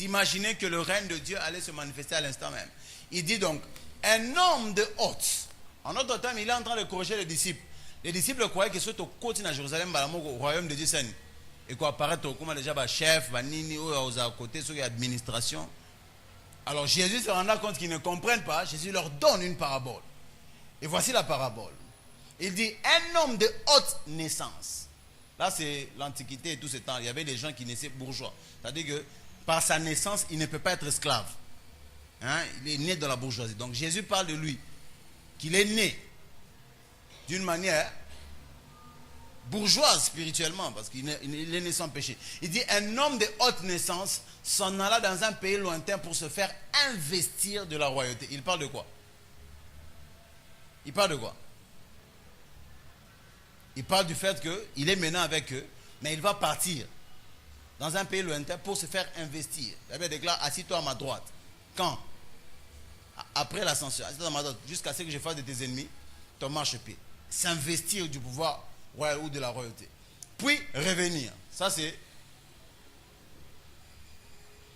S2: imaginaient que le règne de Dieu allait se manifester à l'instant même. Il dit donc, un homme de hôte. En notre temps, il est en train de corriger les disciples. Les disciples croyaient que ce au côté de Jérusalem, au royaume de Dieu, et qu'on apparaît comme déjà chef, nini, aux côtés, sur l'administration. Alors Jésus se rend compte qu'ils ne comprennent pas. Jésus leur donne une parabole. Et voici la parabole. Il dit, un homme de haute naissance. Là, c'est l'Antiquité et tout ce temps. Il y avait des gens qui naissaient bourgeois. C'est-à-dire que par sa naissance, il ne peut pas être esclave. Hein? Il est né dans la bourgeoisie. Donc Jésus parle de lui, qu'il est né d'une manière bourgeoise spirituellement, parce qu'il est né sans péché. Il dit, un homme de haute naissance s'en alla dans un pays lointain pour se faire investir de la royauté. Il parle de quoi? Il parle de quoi? Il parle du fait qu'il est maintenant avec eux, mais il va partir dans un pays lointain pour se faire investir. La Bible déclare, assis-toi à ma droite. Quand? Après l'ascension, assis-toi à ma droite, jusqu'à ce que je fasse de tes ennemis ton marchepied. S'investir du pouvoir royal ou de la royauté. Puis revenir. Ça, c'est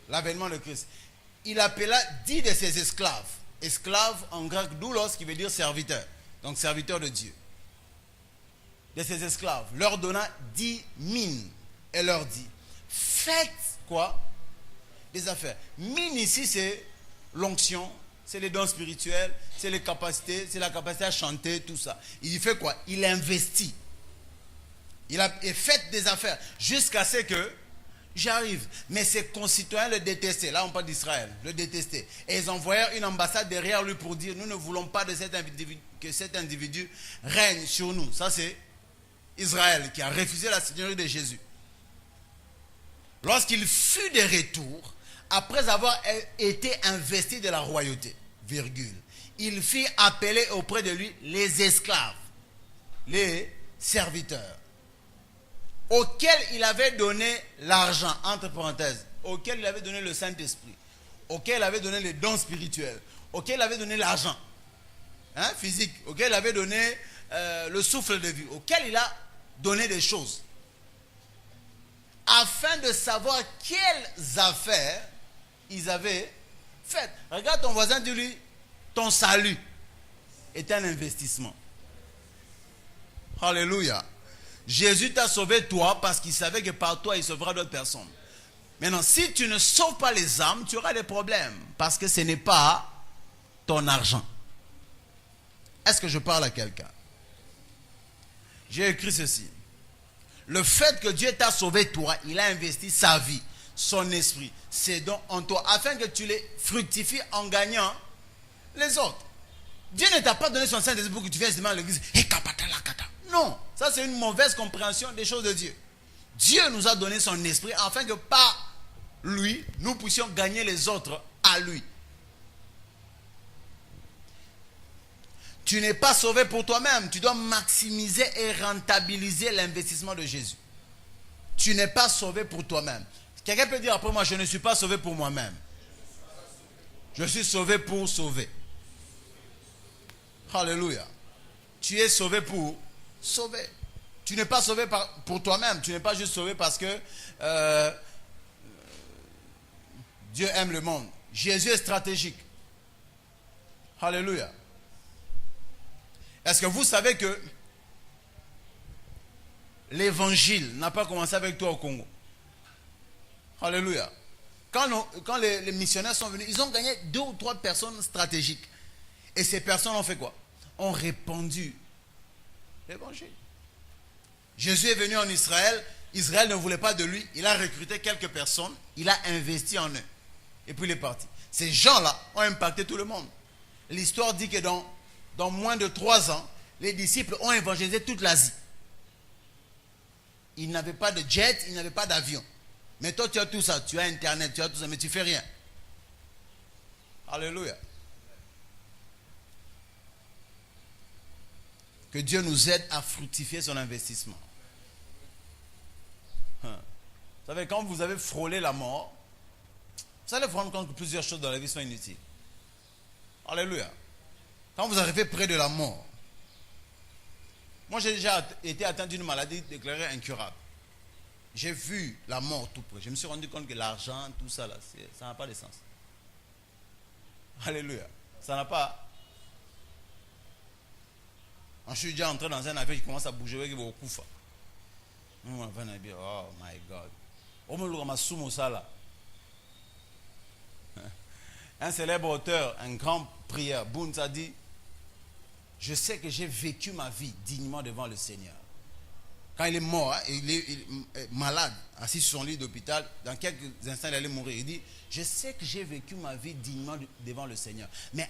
S2: l'avènement de Christ. Il appela 10 de ses esclaves. Esclaves en grec, doulos, qui veut dire serviteur. Donc serviteur de Dieu. De ses esclaves. Leur donna 10 mines. Et leur dit, faites quoi? Des affaires. Mine ici, c'est l'onction, c'est les dons spirituels, c'est les capacités, c'est la capacité à chanter, tout ça. Il fait quoi? Il investit. Il a fait des affaires jusqu'à ce que j'arrive. Mais ses concitoyens le détestaient. Là, on parle d'Israël. Le détestaient. Et ils envoyèrent une ambassade derrière lui pour dire, nous ne voulons pas de que cet individu règne sur nous. Ça, c'est Israël qui a refusé la seigneurie de Jésus. Lorsqu'il fut de retour, après avoir été investi de la royauté, virgule, il fit appeler auprès de lui les esclaves, les serviteurs, auxquels il avait donné l'argent, entre parenthèses, auxquels il avait donné le Saint-Esprit, auxquels il avait donné les dons spirituels, auxquels il avait donné l'argent physique, auxquels il avait donné le souffle de vie, auxquels il a donné des choses, afin de savoir quelles affaires ils avaient faites. Regarde ton voisin, dis-lui, ton salut est un investissement. Alléluia. Jésus t'a sauvé toi parce qu'il savait que par toi il sauvera d'autres personnes. Maintenant, si tu ne sauves pas les âmes, tu auras des problèmes parce que ce n'est pas ton argent. Est-ce que je parle à quelqu'un? J'ai écrit ceci. Le fait que Dieu t'a sauvé toi, il a investi sa vie, son esprit, ses dons en toi, afin que tu les fructifies en gagnant les autres. Dieu ne t'a pas donné son Saint-Esprit pour que tu viennes à l'église. Non, ça c'est une mauvaise compréhension des choses de Dieu. Dieu nous a donné son esprit afin que par lui, nous puissions gagner les autres à lui. Tu n'es pas sauvé pour toi-même. Tu dois maximiser et rentabiliser l'investissement de Jésus. Tu n'es pas sauvé pour toi-même. Quelqu'un peut dire après moi, je ne suis pas sauvé pour moi-même. Je suis sauvé pour sauver. Alléluia. Tu es sauvé pour sauver. Tu n'es pas sauvé pour toi-même. Tu n'es pas juste sauvé parce que Dieu aime le monde. Jésus est stratégique. Alléluia. Est-ce que vous savez que l'évangile n'a pas commencé avec toi au Congo? Alléluia. Quand les missionnaires sont venus, ils ont gagné 2 ou 3 personnes stratégiques. Et ces personnes ont fait quoi? Ont répandu l'évangile. Jésus est venu en Israël. Israël ne voulait pas de lui. Il a recruté quelques personnes. Il a investi en eux. Et puis il est parti. Ces gens-là ont impacté tout le monde. L'histoire dit que dans moins de 3 ans, les disciples ont évangélisé toute l'Asie. Ils n'avaient pas de jet, ils n'avaient pas d'avion. Mais toi, tu as tout ça. Tu as Internet, tu as tout ça, mais tu ne fais rien. Alléluia. Que Dieu nous aide à fructifier son investissement. Vous savez, quand vous avez frôlé la mort, vous allez vous rendre compte que plusieurs choses dans la vie sont inutiles. Alléluia. Quand vous arrivez près de la mort, moi j'ai déjà été atteint d'une maladie déclarée incurable. J'ai vu la mort tout près. Je me suis rendu compte que l'argent, tout ça, là, ça n'a pas de sens. Alléluia. Ça n'a pas. Quand je suis déjà entré dans un avion qui commence à bouger, il va au Koufa. Oh my God. Un célèbre auteur, un grand prieur, Bounz a dit: je sais que j'ai vécu ma vie dignement devant le Seigneur. Quand il est mort, il est malade, assis sur son lit d'hôpital, dans quelques instants il allait mourir. Il dit: je sais que j'ai vécu ma vie dignement devant le Seigneur. Mais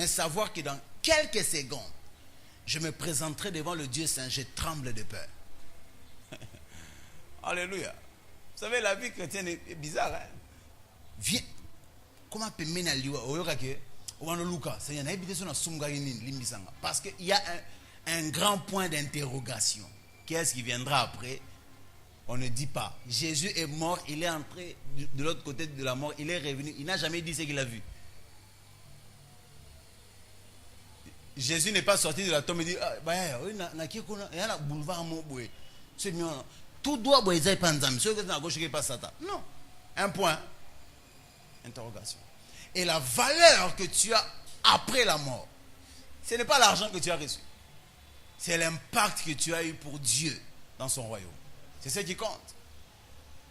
S2: savoir que dans quelques secondes, je me présenterai devant le Dieu Saint, je tremble de peur. Alléluia. Vous savez, la vie chrétienne est bizarre. Hein? Viens. Comment peut mener liwa parce qu'il y a un grand point d'interrogation. Qu'est-ce qui viendra après? On ne dit pas. Jésus est mort, il est entré de l'autre côté de la mort, il est revenu, il n'a jamais dit ce qu'il a vu. Jésus n'est pas sorti de la tombe et dit: tout doit non. Un point. Interrogation. Et la valeur que tu as après la mort, ce n'est pas l'argent que tu as reçu. C'est l'impact que tu as eu pour Dieu dans son royaume. C'est ce qui compte.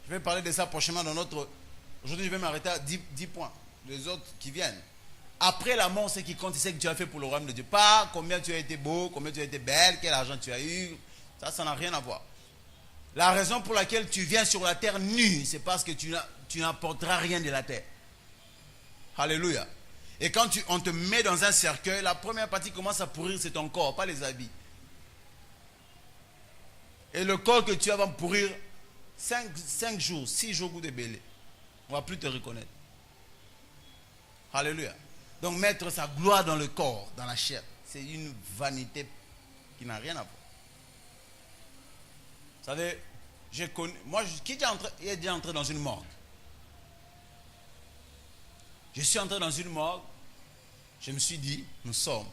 S2: Je vais parler de ça prochainement dans notre... Aujourd'hui, je vais m'arrêter à 10 points. Les autres qui viennent. Après la mort, ce qui compte, c'est ce que tu as fait pour le royaume de Dieu. Pas combien tu as été beau, combien tu as été belle, quel argent tu as eu. Ça n'a rien à voir. La raison pour laquelle tu viens sur la terre nue, c'est parce que tu n'apporteras rien de la terre. Alléluia. Et quand on te met dans un cercueil, la première partie qui commence à pourrir, c'est ton corps, pas les habits. Et le corps que tu as va pourrir 5 jours, 6 jours pour te bêler. On ne va plus te reconnaître. Alléluia. Donc mettre sa gloire dans le corps, dans la chair, c'est une vanité qui n'a rien à voir. Vous savez, j'ai connu... Moi, qui est déjà entré dans une morgue? Je suis entré dans une morgue. Je me suis dit, nous sommes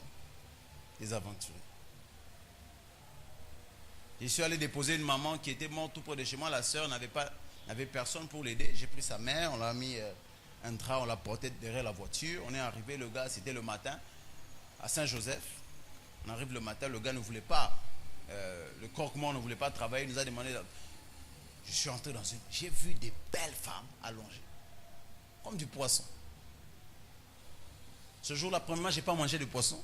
S2: des aventuriers. Je suis allé déposer une maman qui était morte tout près de chez moi. La sœur n'avait personne pour l'aider. J'ai pris sa mère, on l'a mis un drap, on l'a porté derrière la voiture. On est arrivé, le gars, c'était le matin, à Saint-Joseph. On arrive le matin, le gars ne voulait pas, le corps-mort ne voulait pas travailler. Il nous a demandé, je suis entré dans une... J'ai vu des belles femmes allongées, comme du poisson. Ce jour-là, premièrement, je n'ai pas mangé de poisson.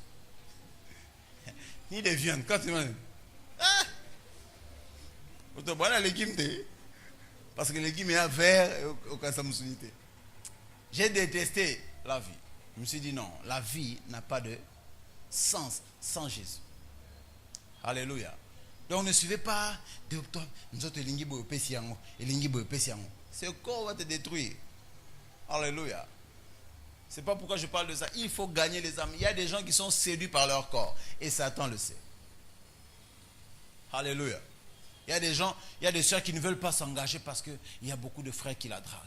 S2: Ni de viande. Quand tu manges... Parce que les légumes est vert au cas de j'ai détesté la vie. Je me suis dit non, la vie n'a pas de sens sans Jésus. Alléluia. Donc ne suivez pas ce corps va te détruire. Alléluia. C'est pas pourquoi je parle de ça. Il faut gagner les âmes. Il y a des gens qui sont séduits par leur corps. Et Satan le sait. Alléluia. Il y a des gens, il y a des sœurs qui ne veulent pas s'engager parce qu'il y a beaucoup de frères qui la draguent.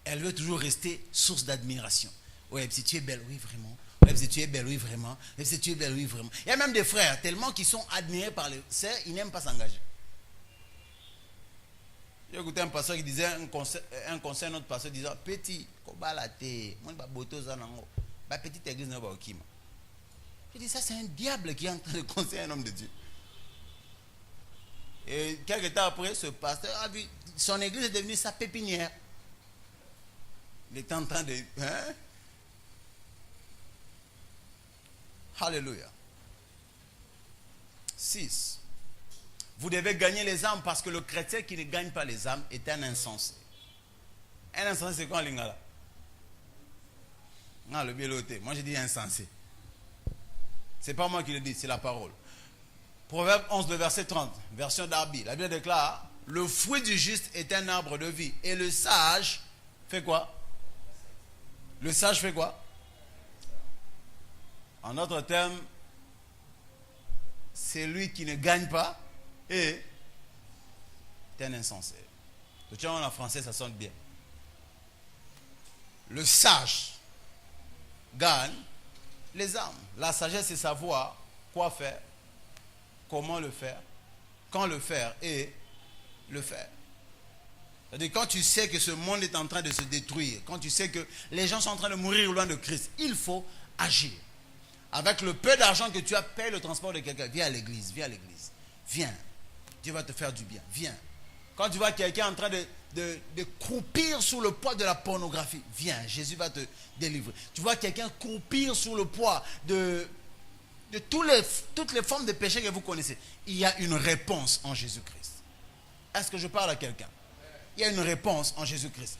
S2: Elle veut toujours rester source d'admiration. Oui, si tu es belle, oui, vraiment. Oui, si tu es belle, oui, vraiment. Oui, si tu es belle, oui, vraiment. Il y a même des frères, tellement qu'ils sont admirés par les sœurs, ils n'aiment pas s'engager. J'ai écouté un pasteur qui disait, un conseil, notre pasteur disant, petit, petite église n'a pas au Kima. J'ai dit, ça c'est un diable qui est en train de conseiller un homme de Dieu. Et quelques temps après, ce pasteur a vu, son église est devenue sa pépinière. Il est en train de... Hein? Alléluia. 6. Vous devez gagner les âmes parce que le chrétien qui ne gagne pas les âmes est un insensé. Un insensé, c'est quoi en lingala? Non, le bieloté. Moi, je dis insensé. C'est pas moi qui le dis, c'est la parole. Proverbe 11, le verset 30, version d'Arbi. La Bible déclare, le fruit du juste est un arbre de vie. Et le sage fait quoi? Le sage fait quoi? En d'autres termes, celui qui ne gagne pas est un insensé. Tu vois, en français, ça sonne bien. Le sage gagne les âmes. La sagesse, c'est savoir quoi faire, comment le faire, quand le faire et le faire. C'est-à-dire, quand tu sais que ce monde est en train de se détruire, quand tu sais que les gens sont en train de mourir loin de Christ, il faut agir. Avec le peu d'argent que tu as, paye le transport de quelqu'un. Viens à l'église, viens à l'église. Viens. Dieu va te faire du bien. Viens. Quand tu vois quelqu'un en train de croupir sous le poids de la pornographie, viens, Jésus va te délivrer. Tu vois quelqu'un croupir sous le poids de toutes les formes de péché que vous connaissez. Il y a une réponse en Jésus-Christ. Est-ce que je parle à quelqu'un? Il y a une réponse en Jésus-Christ.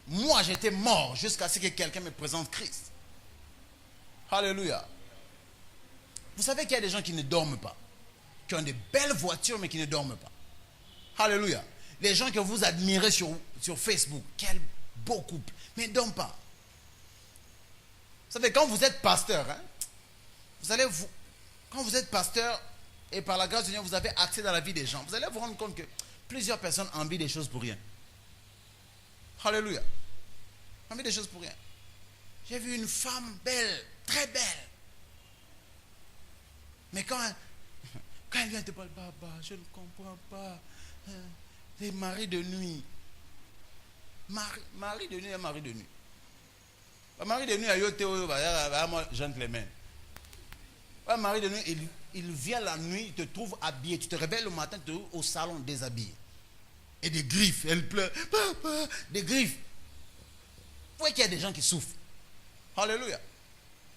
S2: Moi j'étais mort jusqu'à ce que quelqu'un me présente Christ. Alléluia. Vous savez qu'il y a des gens qui ne dorment pas, qui ont de belles voitures mais qui ne dorment pas. Alléluia. Les gens que vous admirez sur Facebook, quel beau couple, mais ne dorment pas. Vous savez, quand vous êtes pasteur, quand vous êtes pasteur et par la grâce du Seigneur, vous avez accès dans la vie des gens, vous allez vous rendre compte que plusieurs personnes envient des choses pour rien. Alléluia. Envient des choses pour rien. J'ai vu une femme belle, très belle. Mais quand elle vient te parler, Baba, je ne comprends pas. Les maris de nuit. Mari de nuit et mari de nuit. Mari de nuit, gentleman. Mari de nuit, il vient la nuit, il te trouve habillé. Tu te réveilles le matin, tu te trouves au salon déshabillé. Et des griffes, elle pleure. Papa, des griffes. Vous voyez qu'il y a des gens qui souffrent. Alléluia.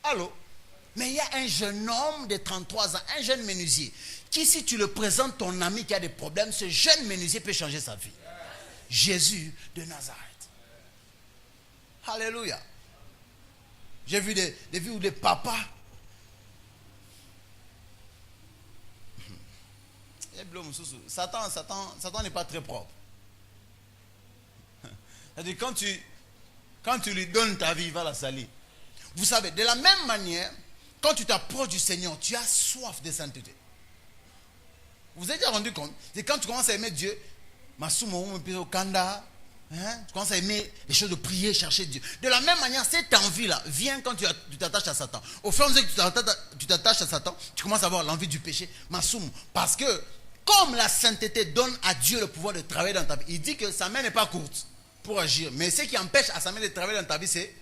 S2: Allô? Mais il y a un jeune homme de 33 ans, un jeune menuisier, qui si tu le présentes ton ami qui a des problèmes, ce jeune menuisier peut changer sa vie. Jésus de Nazareth. Alléluia. J'ai vu des vies où des papas. Satan n'est pas très propre. C'est-à-dire quand tu lui donnes ta vie, il va la salir. Vous savez, de la même manière, quand tu t'approches du Seigneur, tu as soif de sainteté. Vous vous êtes déjà rendu compte? C'est quand tu commences à aimer Dieu, tu commences à aimer les choses de prier, chercher Dieu. De la même manière, cette envie-là vient quand tu t'attaches à Satan. Au fur et à mesure que tu t'attaches à Satan, tu commences à avoir l'envie du péché. Parce que, comme la sainteté donne à Dieu le pouvoir de travailler dans ta vie, il dit que sa main n'est pas courte pour agir. Mais ce qui empêche à sa main de travailler dans ta vie, c'est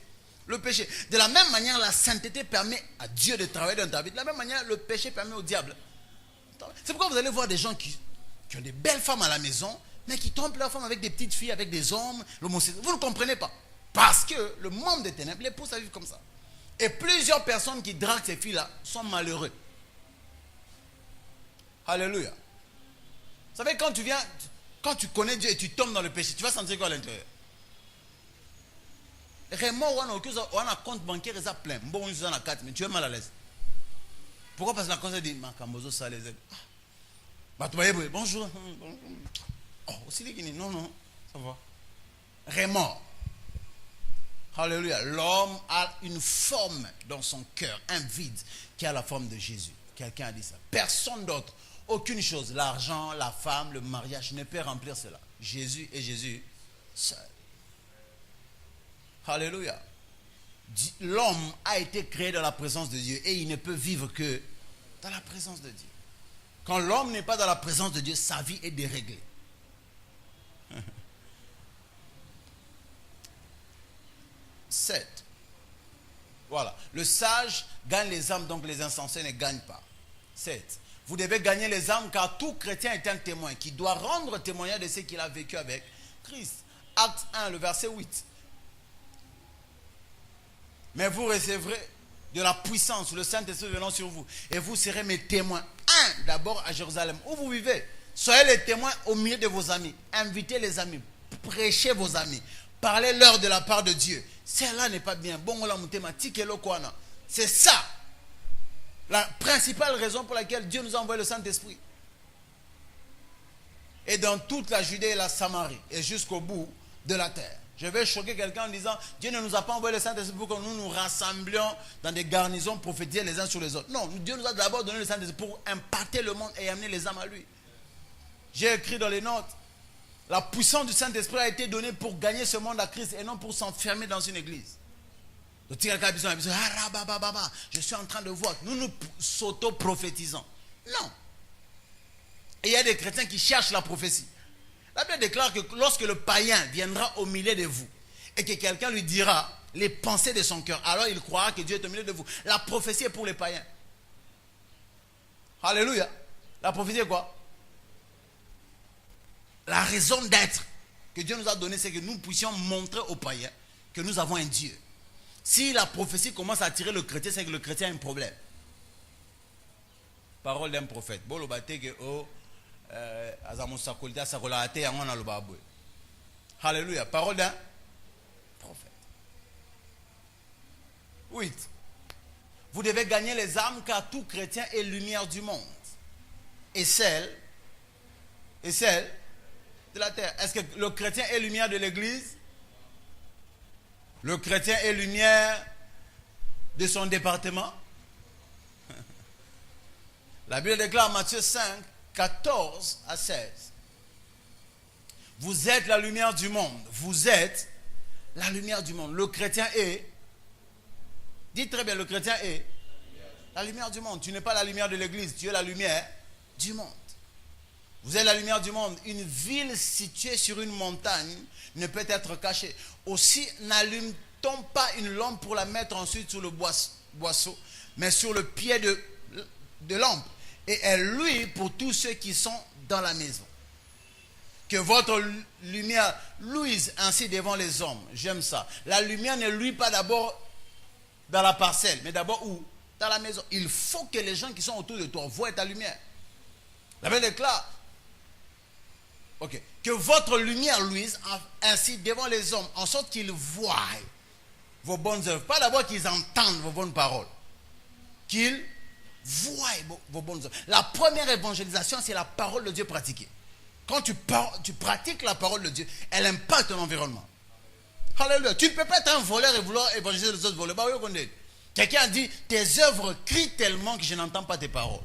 S2: le péché. De la même manière, la sainteté permet à Dieu de travailler dans ta vie. De la même manière, le péché permet au diable. C'est pourquoi vous allez voir des gens qui ont des belles femmes à la maison, mais qui trompent leurs femmes avec des petites filles, avec des hommes. Vous ne comprenez pas. Parce que le monde des ténèbres les pousse à vivre comme ça. Et plusieurs personnes qui draguent ces filles-là sont malheureux. Alléluia. Vous savez, quand tu connais Dieu et tu tombes dans le péché, tu vas sentir quoi à l'intérieur? Réellement, on a un compte bancaire plein. Bon, on a 4, mais tu es mal à l'aise. Pourquoi? Parce que la conseil dit, ça les aide. Bonjour. Oh, aussi les Guinéens. Non, ça va. Rémord. Alléluia. L'homme a une forme dans son cœur, un vide, qui a la forme de Jésus. Quelqu'un a dit ça. Personne d'autre, aucune chose, l'argent, la femme, le mariage ne peut remplir cela. Jésus et Jésus seul. Alléluia. L'homme a été créé dans la présence de Dieu et il ne peut vivre que dans la présence de Dieu. Quand l'homme n'est pas dans la présence de Dieu, sa vie est déréglée. 7. Voilà. Le sage gagne les âmes, donc les insensés ne gagnent pas. 7. Vous devez gagner les âmes car tout chrétien est un témoin qui doit rendre témoignage de ce qu'il a vécu avec Christ. Acte 1, le verset 8. Mais vous recevrez de la puissance, le Saint-Esprit venant sur vous. Et vous serez mes témoins. D'abord à Jérusalem, où vous vivez. Soyez les témoins au milieu de vos amis. Invitez les amis. Prêchez vos amis. Parlez-leur de la part de Dieu. Cela n'est pas bien. C'est ça. La principale raison pour laquelle Dieu nous a envoyé le Saint-Esprit. Et dans toute la Judée et la Samarie. Et jusqu'au bout de la terre. Je vais choquer quelqu'un en disant, Dieu ne nous a pas envoyé le Saint-Esprit pour que nous nous rassemblions dans des garnisons prophétiques les uns sur les autres. Non, Dieu nous a d'abord donné le Saint-Esprit pour impacter le monde et amener les âmes à lui. J'ai écrit dans les notes, la puissance du Saint-Esprit a été donnée pour gagner ce monde à Christ et non pour s'enfermer dans une église. Donc, je suis en train de voir, nous nous s'auto-prophétisons. Non. Et il y a des chrétiens qui cherchent la prophétie. La Bible déclare que lorsque le païen viendra au milieu de vous et que quelqu'un lui dira les pensées de son cœur, alors il croira que Dieu est au milieu de vous. La prophétie est pour les païens. Alléluia. La prophétie est quoi? La raison d'être que Dieu nous a donnée, c'est que nous puissions montrer aux païens que nous avons un Dieu. Si la prophétie commence à attirer le chrétien, c'est que le chrétien a un problème. Parole d'un prophète. Alléluia. Parole d'un prophète. 8. Vous devez gagner les âmes car tout chrétien est lumière du monde. Et celle de la terre. Est-ce que le chrétien est lumière de l'église? Le chrétien est lumière de son département? La Bible déclare Matthieu 5, 14 à 16. Vous êtes la lumière du monde. Vous êtes la lumière du monde. Le chrétien est, dites très bien, le chrétien est la lumière du monde. Tu n'es pas la lumière de l'église, tu es la lumière du monde. Vous êtes la lumière du monde. Une ville située sur une montagne ne peut être cachée. Aussi, n'allume-t-on pas une lampe pour la mettre ensuite sur le boisseau, mais sur le pied de lampe. Et elle luit pour tous ceux qui sont dans la maison. Que votre lumière luise ainsi devant les hommes. J'aime ça. La lumière ne luit pas d'abord dans la parcelle, mais d'abord où? Dans la maison. Il faut que les gens qui sont autour de toi voient ta lumière. La Bible déclare que votre lumière luise ainsi devant les hommes, en sorte qu'ils voient vos bonnes œuvres. Pas d'abord qu'ils entendent vos bonnes paroles. Qu'ils voient vos bonnes œuvres. La première évangélisation, c'est la parole de Dieu pratiquée. Quand tu pratiques la parole de Dieu, elle impacte ton environnement. Alléluia. Tu ne peux pas être un voleur et vouloir évangéliser les autres voleurs. Quelqu'un a dit, tes œuvres crient tellement que je n'entends pas tes paroles.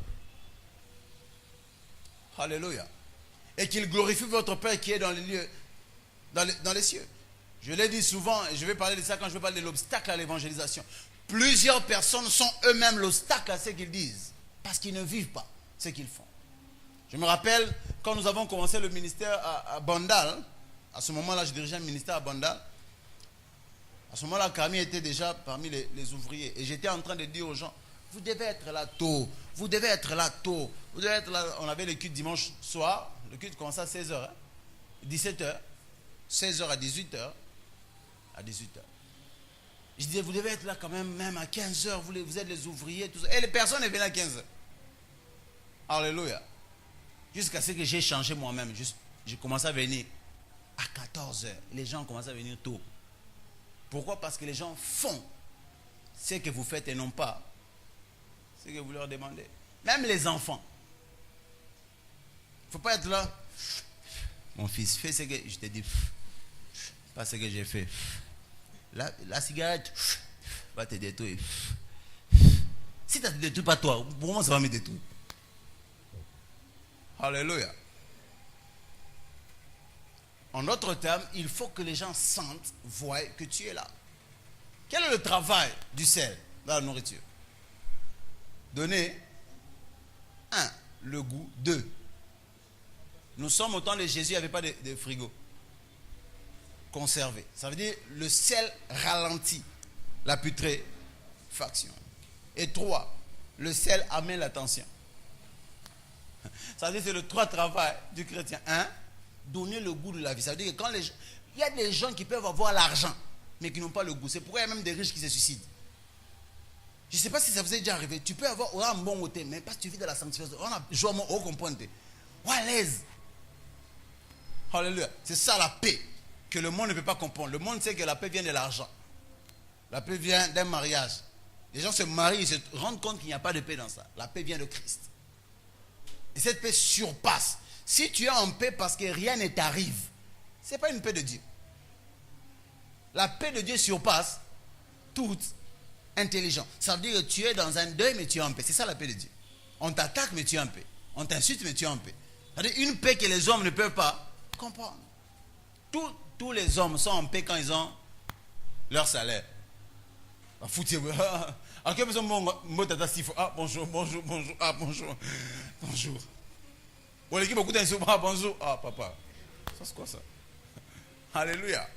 S2: Alléluia. Et qu'il glorifie votre Père qui est dans les lieux, dans les cieux. Je l'ai dit souvent, et je vais parler de ça quand je vais parler de l'obstacle à l'évangélisation. Plusieurs personnes sont eux-mêmes l'obstacle à ce qu'ils disent, parce qu'ils ne vivent pas ce qu'ils font. Je me rappelle, quand nous avons commencé le ministère à Bandal, à ce moment-là, je dirigeais un ministère à Bandal. À ce moment-là, Camille était déjà parmi les ouvriers. Et j'étais en train de dire aux gens, vous devez être là tôt. Vous devez être là tôt. Vous devez être là. On avait le culte dimanche soir. Le culte commençait à 16h. 17h. 16h à 18h. À 18h. Je disais, vous devez être là quand même à 15h. Vous êtes les ouvriers. Tout ça. Et les personnes venaient à 15h. Alléluia. Jusqu'à ce que j'ai changé moi-même. J'ai commencé à venir à 14h. Les gens ont commencé à venir tôt. Pourquoi? Parce que les gens font ce que vous faites et non pas ce que vous leur demandez. Même les enfants. Il ne faut pas être là. Mon fils, fais ce que je te dis. Pas ce que j'ai fait. La cigarette va te détruire. Si ça ne te détruit pas toi, pour moi ça va me détruire. Alléluia. En d'autres termes, il faut que les gens sentent, voient que tu es là. Quel est le travail du sel dans la nourriture? Donner 1. Le goût. 2. Nous sommes au temps de Jésus, il n'y avait pas de frigo. Conservé. Ça veut dire le sel ralentit la putréfaction. Et 3. Le sel amène l'attention. Ça veut dire que c'est le 3 travail du chrétien. 1. Donner le goût de la vie. Ça veut dire que quand il y a des gens qui peuvent avoir l'argent, mais qui n'ont pas le goût. C'est pourquoi il y a même des riches qui se suicident. Je ne sais pas si ça vous est déjà arrivé. Tu peux avoir un bon hôtel, mais parce que tu vis dans la sanctification. On a joué au comprendre. On est à l'aise. Alléluia. C'est ça la paix que le monde ne peut pas comprendre. Le monde sait que la paix vient de l'argent. La paix vient d'un mariage. Les gens se marient, ils se rendent compte qu'il n'y a pas de paix dans ça. La paix vient de Christ. Et cette paix surpasse. Si tu es en paix parce que rien ne t'arrive, ce n'est pas une paix de Dieu. La paix de Dieu surpasse toute intelligence. Ça veut dire que tu es dans un deuil, mais tu es en paix. C'est ça la paix de Dieu. On t'attaque, mais tu es en paix. On t'insulte, mais tu es en paix. C'est-à-dire une paix que les hommes ne peuvent pas comprendre. Tous les hommes sont en paix quand ils ont leur salaire. Ah, bonjour, bonjour. Ah, bonjour. Bonjour. Bonjour. Ah, papa. Ça, c'est quoi ça? Alléluia.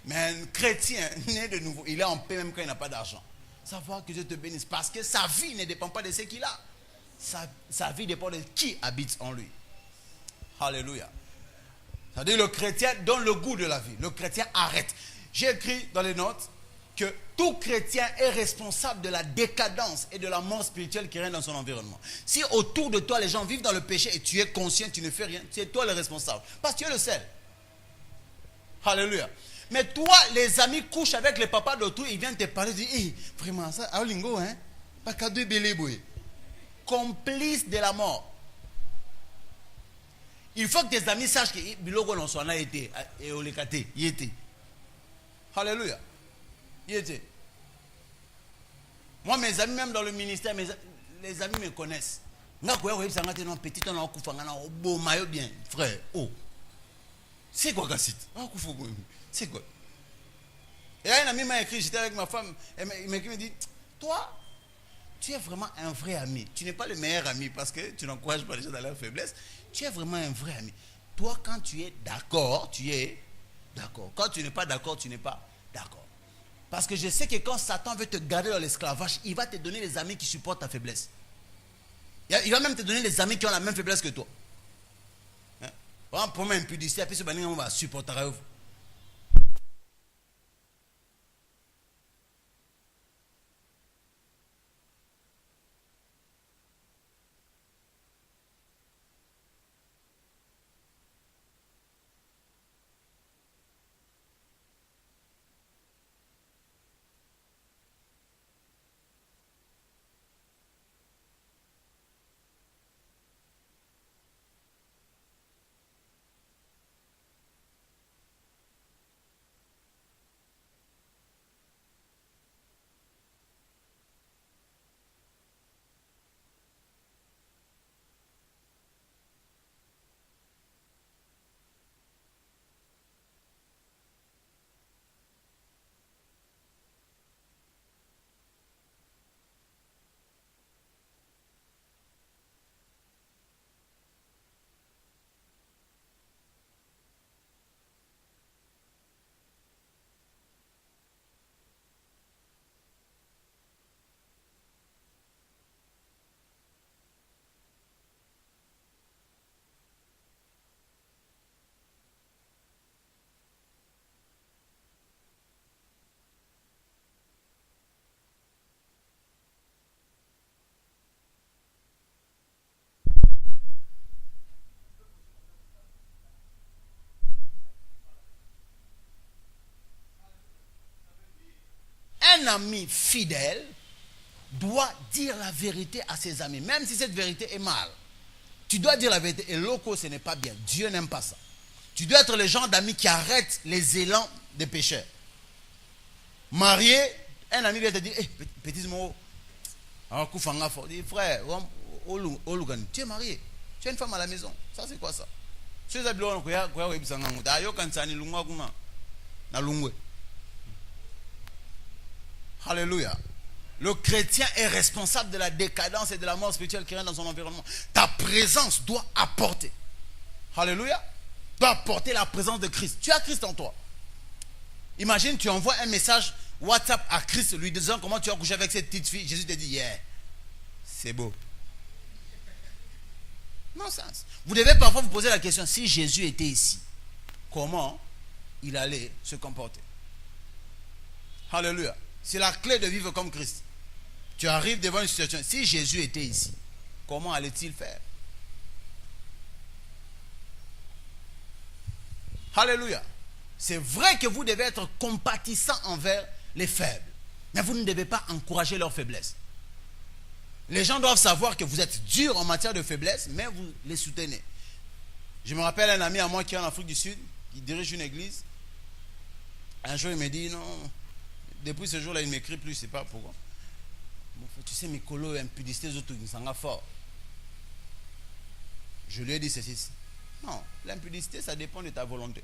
S2: Mais un chrétien né de nouveau, il est en paix même quand il n'a pas d'argent. Savoir que Dieu te bénisse. Parce que sa vie ne dépend pas de ce qu'il a. Sa vie dépend de qui habite en lui. Alléluia. C'est-à-dire le chrétien donne le goût de la vie. Le chrétien arrête. J'ai écrit dans les notes que tout chrétien est responsable de la décadence et de la mort spirituelle qui règne dans son environnement. Si autour de toi les gens vivent dans le péché et tu es conscient, tu ne fais rien, c'est toi le responsable. Parce que tu es le seul. Alléluia. Mais toi, les amis couchent avec les papas d'autrui, ils viennent te parler, ils disent, hey, vraiment ça, Aolingo, hein, pas cadeau beléboué. Complice de la mort. Il faut que tes amis sachent que Bilogo non soit là été et Olekate, il était. Alléluia. Il était. Moi, mes amis, même dans le ministère, les amis me connaissent. Frère, oh. C'est quoi Gassit? C'est quoi? Et là, un ami m'a écrit, j'étais avec ma femme, il m'a dit, toi, tu es vraiment un vrai ami. Tu n'es pas le meilleur ami parce que tu n'encourages pas les gens dans leur faiblesse. Tu es vraiment un vrai ami. Toi, quand tu es d'accord, tu es d'accord. Quand tu n'es pas d'accord, tu n'es pas d'accord. Parce que je sais que quand Satan veut te garder dans l'esclavage, il va te donner les amis qui supportent ta faiblesse. Il va même te donner les amis qui ont la même faiblesse que toi. Hein? Par exemple, pour moi, impudicité, puis ce banni, on va supporter. Un ami fidèle doit dire la vérité à ses amis, même si cette vérité est mal. Tu dois dire la vérité. Et loco, ce n'est pas bien. Dieu n'aime pas ça. Tu dois être le genre d'ami qui arrête les élans des pécheurs. Marié, un ami vient te dire, hey, petit mot, frère, tu es marié, tu as une femme à la maison. Ça, c'est quoi ça? Alléluia. Le chrétien est responsable de la décadence et de la mort spirituelle qui règne dans son environnement. Ta présence doit apporter. Alléluia. Doit apporter la présence de Christ. Tu as Christ en toi. Imagine, tu envoies un message WhatsApp à Christ lui disant comment tu as couché avec cette petite fille. Jésus te dit, yeah, c'est beau. Non sens. Vous devez parfois vous poser la question, si Jésus était ici, comment il allait se comporter? Alléluia. C'est la clé de vivre comme Christ. Tu arrives devant une situation, si Jésus était ici, comment allait-il faire? Alléluia. C'est vrai que vous devez être compatissant envers les faibles, mais vous ne devez pas encourager leur faiblesse. Les gens doivent savoir que vous êtes dur en matière de faiblesse, mais vous les soutenez. Je me rappelle un ami à moi qui est en Afrique du Sud, qui dirige une église. Un jour, il me dit, non, depuis ce jour-là, il ne m'écrit plus, je ne sais pas pourquoi. Bon, tu sais, mes colos, impudicité, les autres, ils sont fort. Je lui ai dit ceci. Non, l'impudicité, ça dépend de ta volonté.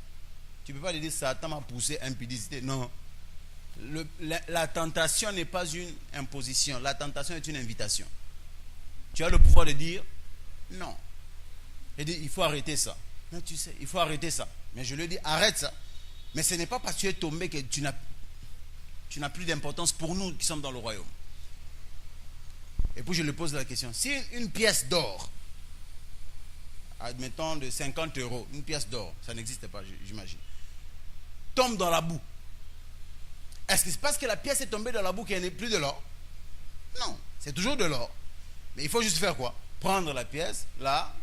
S2: Tu ne peux pas lui dire, Satan m'a poussé impudicité. Non. La tentation n'est pas une imposition. La tentation est une invitation. Tu as le pouvoir de dire, non. Il dit, il faut arrêter ça. Non, tu sais, il faut arrêter ça. Mais je lui ai dit, arrête ça. Mais ce n'est pas parce que tu es tombé que tu n'as plus d'importance pour nous qui sommes dans le royaume. Et puis je lui pose la question. Si une pièce d'or, admettons de 50 €, une pièce d'or, ça n'existe pas, j'imagine, tombe dans la boue, est-ce que c'est parce que la pièce est tombée dans la boue qu'elle n'est plus de l'or? Non, c'est toujours de l'or. Mais il faut juste faire quoi? Prendre la pièce, la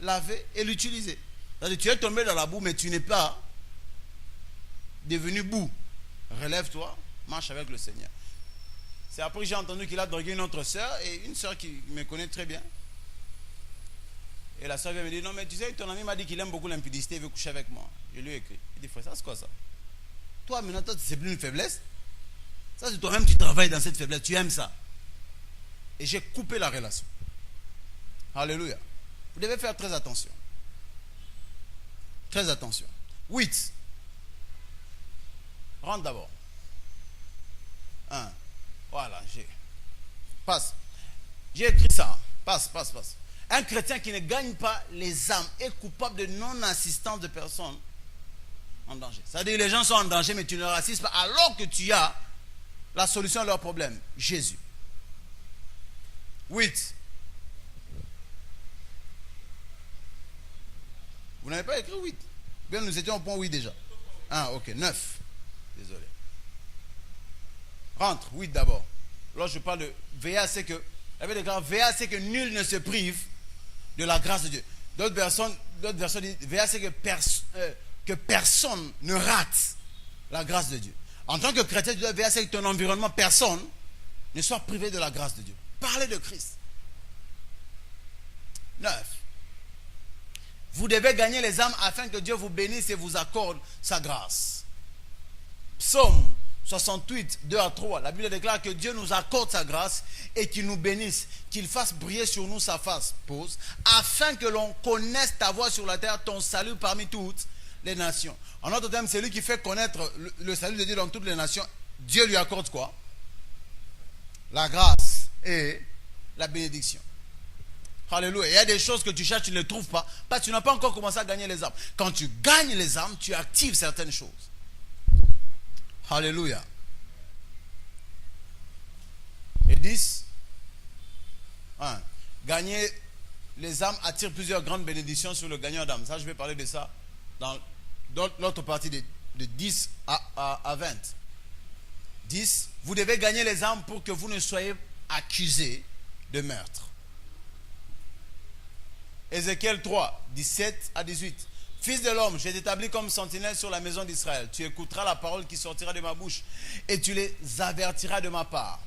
S2: laver et l'utiliser. C'est-à-dire, tu es tombé dans la boue, mais tu n'es pas devenu boue. Relève-toi, marche avec le Seigneur. C'est après que j'ai entendu qu'il a drogué une autre soeur, et une soeur qui me connaît très bien. Et la soeur vient me dire, non mais tu sais, ton ami m'a dit qu'il aime beaucoup l'impudicité, il veut coucher avec moi. Je lui ai écrit. Il dit, frère, ça c'est quoi ça? Toi maintenant, c'est plus une faiblesse. Ça c'est toi-même, tu travailles dans cette faiblesse, tu aimes ça. Et j'ai coupé la relation. Alléluia. Vous devez faire très attention. Très attention. 8. Rentre d'abord. 1. Voilà, passe. J'ai écrit ça. Passe. Un chrétien qui ne gagne pas les âmes est coupable de non-assistance de personnes en danger. C'est-à-dire que les gens sont en danger, mais tu ne leur assistes pas alors que tu as la solution à leurs problèmes. Jésus. 8. Vous n'avez pas écrit 8. Bien, nous étions au point 8 déjà. Ah, ok. 9. Désolé. Rentre. 8 d'abord. Lorsque je parle de veiller à ce que, veiller à ce que nul ne se prive de la grâce de Dieu. D'autres versions disent veiller à ce que personne ne rate la grâce de Dieu. En tant que chrétien, tu dois veiller à ce que ton environnement, personne ne soit privé de la grâce de Dieu. Parlez de Christ. 9. Vous devez gagner les âmes afin que Dieu vous bénisse et vous accorde sa grâce. Psaume 68, 2 à 3. La Bible déclare que Dieu nous accorde sa grâce et qu'il nous bénisse, qu'il fasse briller sur nous sa face, pause, afin que l'on connaisse ta voix sur la terre, ton salut parmi toutes les nations. En d'autres termes, c'est lui qui fait connaître le salut de Dieu dans toutes les nations. Dieu lui accorde quoi? La grâce et la bénédiction. Alléluia. Il y a des choses que tu cherches, tu ne les trouves pas, parce que tu n'as pas encore commencé à gagner les âmes. Quand tu gagnes les âmes, tu actives certaines choses. Alléluia. Et 10. 1. Gagner les âmes attire plusieurs grandes bénédictions sur le gagnant d'âmes. Ça, je vais parler de ça dans l'autre partie de 10 à 20. 10. Vous devez gagner les âmes pour que vous ne soyez accusés de meurtre. Ézéchiel 3, 17 à 18. Fils de l'homme, je t'établis comme sentinelle sur la maison d'Israël. Tu écouteras la parole qui sortira de ma bouche et tu les avertiras de ma part.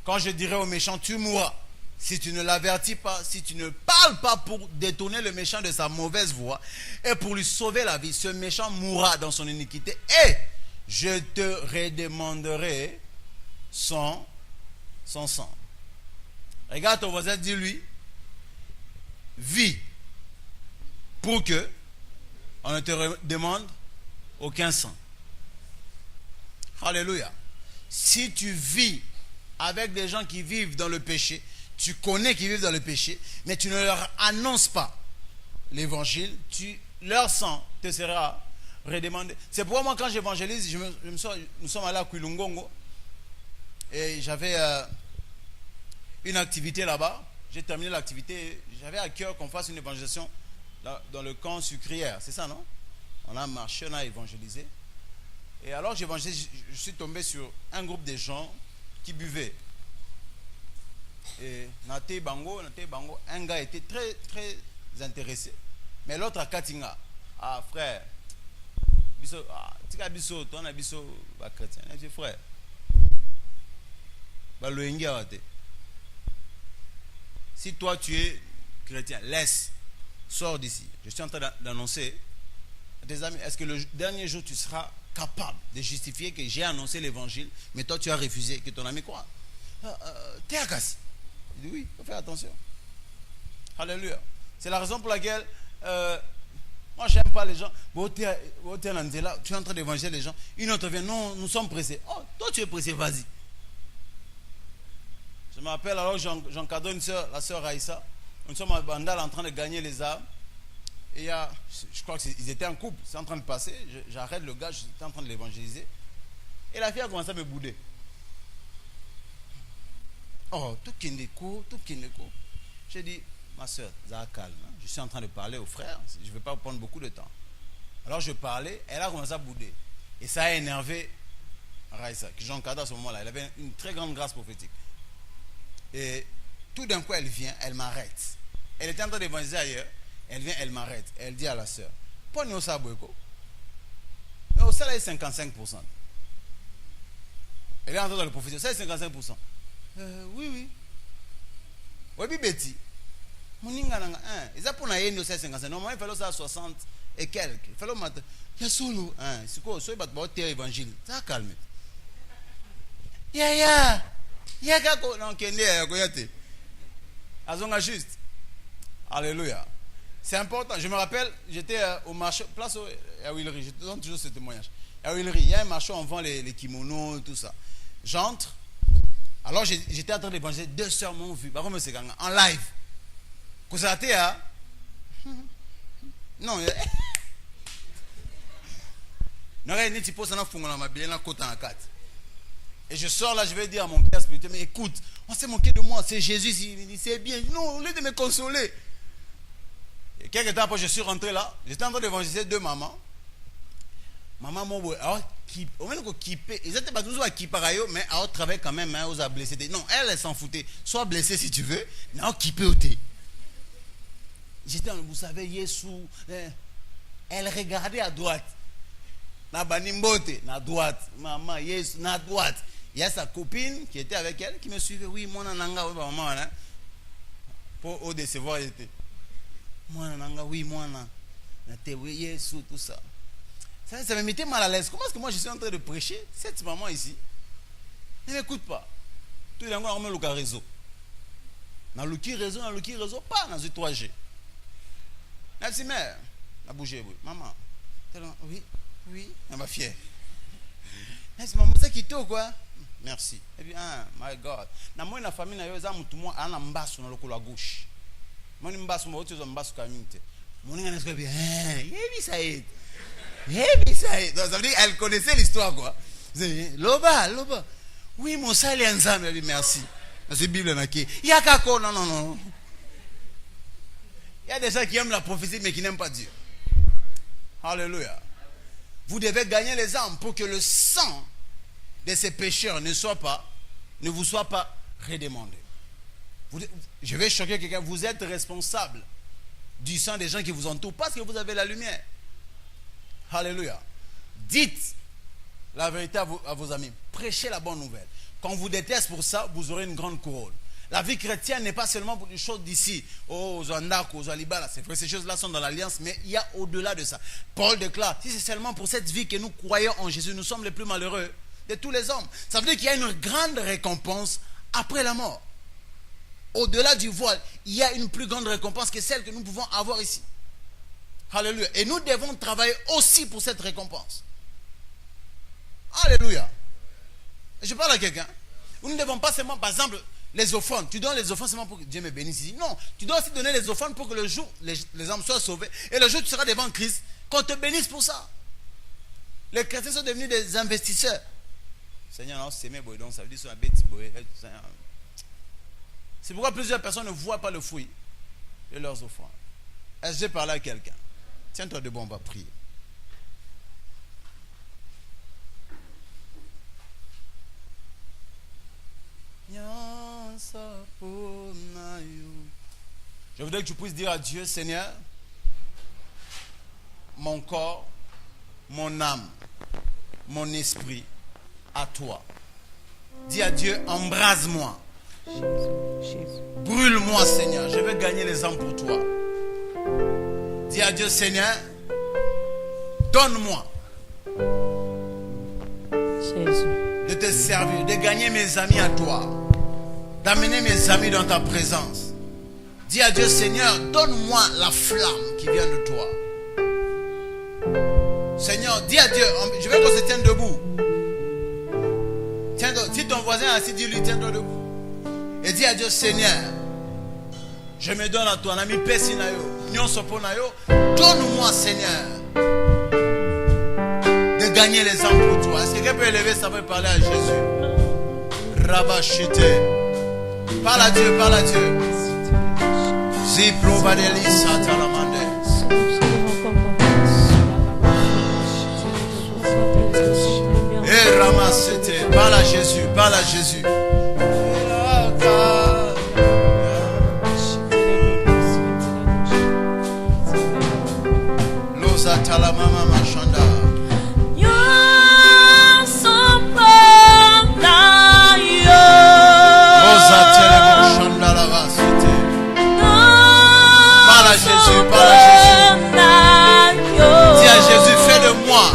S2: Quand je dirai au méchant, tu mourras. Si tu ne l'avertis pas, si tu ne parles pas pour détourner le méchant de sa mauvaise voie et pour lui sauver la vie, ce méchant mourra dans son iniquité et je te redemanderai son sang. Regarde ton voisin, dis-lui, vis pour que on ne te demande aucun sang. Alléluia. Si tu vis avec des gens qui vivent dans le péché, tu connais qu'ils vivent dans le péché, mais tu ne leur annonces pas l'évangile, leur sang te sera redemandé. C'est pourquoi moi quand j'évangélise, nous sommes allés à Kwilungongo et j'avais une activité là-bas. J'ai terminé l'activité, j'avais à cœur qu'on fasse une évangélisation dans le camp sucrière, c'est ça non? On a marché, on a évangélisé. Et alors j'évangélise, je suis tombé sur un groupe de gens qui buvaient. Et Nate Bango, un gars était très très intéressé. Mais l'autre à Katinga, ah frère, biso, toi na biso ba chrétien, c'est frère. Ba loengi arate. Si toi tu es chrétien, laisse, sors d'ici. Je suis en train d'annoncer à tes amis, est-ce que le dernier jour tu seras capable de justifier que j'ai annoncé l'évangile, mais toi tu as refusé que ton ami croit. T'es agacé. Il dit oui, il faut faire attention. Alléluia. C'est la raison pour laquelle moi j'aime pas les gens. Tu es en train d'évangéliser les gens. Une autre vient, non, nous sommes pressés. Oh, toi tu es pressé, vas-y. Je me rappelle alors j'encadrais une soeur, la soeur Raïssa. Nous sommes à Bandal en train de gagner les âmes. Et je crois qu'ils étaient en couple, c'est en train de passer. J'arrête le gars, j'étais en train de l'évangéliser. Et la fille a commencé à me bouder. Oh, tout qui n'est court. J'ai dit, ma soeur, ça calme. Hein? Je suis en train de parler aux frères, je ne vais pas prendre beaucoup de temps. Alors je parlais, elle a commencé à bouder. Et ça a énervé Raïssa, que j'encadre à ce moment-là. Elle avait une très grande grâce prophétique. Et tout d'un coup, elle vient, elle m'arrête. Elle était en train d'évangéliser ailleurs. Elle vient, elle m'arrête. Elle dit à la sœur, pas nous ça boyko. Mais au salaire 55%. Elle est en train de le prophétiser. Ça est 55%. Oui. Oui, Betty. Mon ingana, ils ont pour naïe nous 55. Normalement il fallait ça 60 et quelques. Il fallait matin. La solo, c'est quoi? Soit bat ba terre évangile. Ça calme. Ya kako non kende ya koyate. Azonga juste. Alléluia. C'est important. Je me rappelle, j'étais au marché, place à Willery. Je te donne toujours ce témoignage. À Willery, il y a un marché, on vend les kimonos, tout ça. J'entre. Alors j'étais en train d'évangéliser. 2 sœurs m'ont vu. Par contre, c'est en live. Vous savez, hein? Non. Et je sors là, je vais dire à mon père spirituel, mais écoute, on s'est moqué de moi, c'est Jésus, c'est bien. Non, au lieu de me consoler. Et quelques temps après, je suis rentré là, j'étais en train d'évangéliser 2 mamans. Maman, moi, alors, au même qu'ils ils étaient pas toujours à qui par ailleurs, mais à travailler quand même, aux a blessés. Non, elle s'en foutait. Sois blessée si tu veux, mais à qui peut ôter. J'étais, vous savez, Yesou, elle regardait à droite. Na banimbote, na droite. Maman, Yesou, na droite. Il y a sa copine qui était avec elle, qui me suivait. Oui, moi, nananga, oui, maman, hein. Pour au décevoir, il était. Moi, nananga, oui, moi, na te, oui, Yesou, tout ça. Ça me mettait mal à l'aise. Comment est-ce que moi, je suis en train de prêcher? Cette maman ici, elle ne m'écoute pas. Tout le monde a remis le réseau. Dans le réseau, pas dans le 3G. Merci, mère. Elle a bougé, oui. Maman. Oui. Elle m'a fière. Merci, maman, c'est qui toi, quoi? Merci. Et puis, my God. Dans moi, famille, il y a un mbasso dans le col à gauche. Moi, je mbasso, moi, je suis un mbasso communauté. Mon ingénieur, c'est bien. Ça y est. Donc, ça veut dire qu'elle connaissait l'histoire, quoi. Loba. Oui, mon sale est ensemble. Elle dit merci. C'est Bible, il y a kako, non. Il y a des gens qui aiment la prophétie mais qui n'aiment pas Dieu. Alléluia. Vous devez gagner les âmes pour que le sang de ces pécheurs ne vous soit pas redemandé. Je vais choquer quelqu'un. Vous êtes responsable du sang des gens qui vous entourent parce que vous avez la lumière. Alléluia. Dites la vérité à vos amis. Prêchez la bonne nouvelle. Quand on vous déteste pour ça, vous aurez une grande couronne. La vie chrétienne n'est pas seulement pour les choses d'ici. Oh, aux Andako, aux Alibala, c'est vrai, ces choses-là sont dans l'alliance, mais il y a au-delà de ça. Paul déclare, si c'est seulement pour cette vie que nous croyons en Jésus, nous sommes les plus malheureux de tous les hommes. Ça veut dire qu'il y a une grande récompense après la mort. Au-delà du voile, il y a une plus grande récompense que celle que nous pouvons avoir ici. Alléluia. Et nous devons travailler aussi pour cette récompense. Alléluia. Je parle à quelqu'un. Nous ne devons pas seulement, par exemple, les offrandes. Tu donnes les offrandes seulement pour que Dieu me bénisse ici. Non, tu dois aussi donner les offrandes pour que le jour, les âmes soient sauvées. Et le jour où tu seras devant Christ, qu'on te bénisse pour ça. Les chrétiens sont devenus des investisseurs. Seigneur, c'est mes boys, donc ça veut dire que c'est un bête boy. C'est pourquoi plusieurs personnes ne voient pas le fruit de leurs offrandes. Est-ce que j'ai parlé à quelqu'un? Tiens-toi debout, on va prier. Je voudrais que tu puisses dire à Dieu, Seigneur, mon corps, mon âme, mon esprit, à toi. Dis à Dieu, embrase-moi. Brûle-moi, Seigneur. Je veux gagner les âmes pour toi. Dis à Dieu, Seigneur, donne-moi de te servir, de gagner mes amis à toi, d'amener mes amis dans ta présence. Dis à Dieu, Seigneur, donne-moi la flamme qui vient de toi. Seigneur, dis à Dieu, je veux qu'on se tienne debout. Si ton voisin est assis, dis-lui, tiens-toi debout. Et dis à Dieu, Seigneur, je me donne à toi, ami Pessinayo, donne-moi, Seigneur, de gagner les âmes pour toi. Est-ce que quelqu'un peut élever ça, peut parler à Jésus? Rabachite. Parle à Dieu, parle à Dieu. Ziprovadeli Satalamande. Et ramassete. Parle à Jésus, parle à Jésus. Losa talamama machanda. Parle à Jésus, parle à Jésus. Dis à Jésus, fais de moi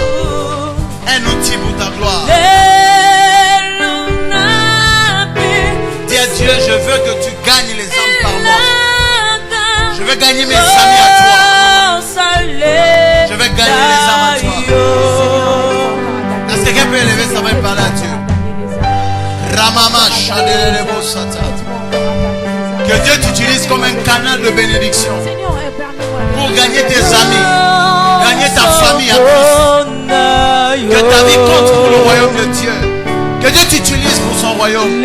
S2: un outil pour ta gloire. Dis à Dieu, je veux que tu gagnes les âmes par moi. Je veux gagner mes amis à toi. Je veux gagner les âmes à toi. Est-ce que quelqu'un peut élever sa main et parler à Dieu? Ramama Shadelebo Sata. Que Dieu t'utilise comme un canal de bénédiction pour gagner tes amis, gagner ta famille à Christ. Que ta vie compte pour le royaume de Dieu. Que Dieu t'utilise pour son royaume.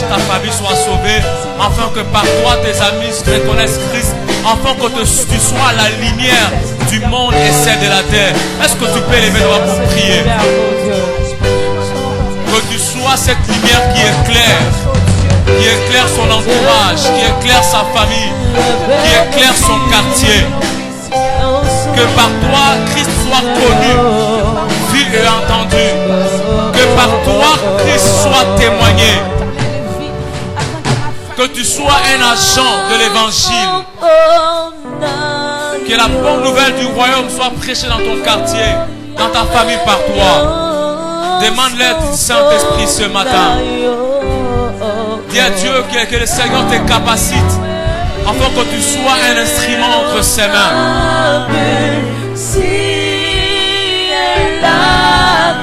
S3: Ta famille soit sauvée, afin que par toi tes amis reconnaissent Christ, afin que tu sois la lumière du monde et celle de la terre. Est-ce que tu peux lever les doigts pour prier? Que tu sois cette lumière qui éclaire son entourage, qui éclaire sa famille, qui éclaire son quartier. Que par toi Christ soit connu, vu et entendu. Que par toi Christ soit témoigné. Que tu sois un agent de l'évangile. Que la bonne nouvelle du royaume soit prêchée dans ton quartier, dans ta famille par toi. Demande l'aide du Saint-Esprit ce matin. Dis à Dieu que le Seigneur te capacite, afin que tu sois un instrument entre ses mains.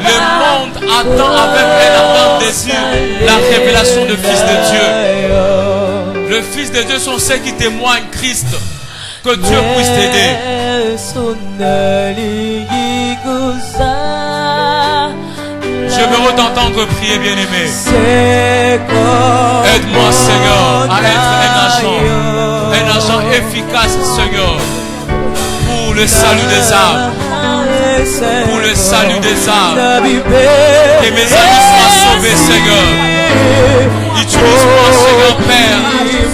S3: Le monde attend avec un ardent désir la révélation du Fils de Dieu. Le Fils de Dieu sont ceux qui témoignent Christ. Que Dieu puisse t'aider. Je veux t'entendre prier, bien-aimé. Aide-moi, Seigneur, à être un agent efficace, Seigneur, pour le salut des âmes. Pour le salut des âmes. Que mes amis soient sauvés, Seigneur. Utilise-moi, Seigneur Père,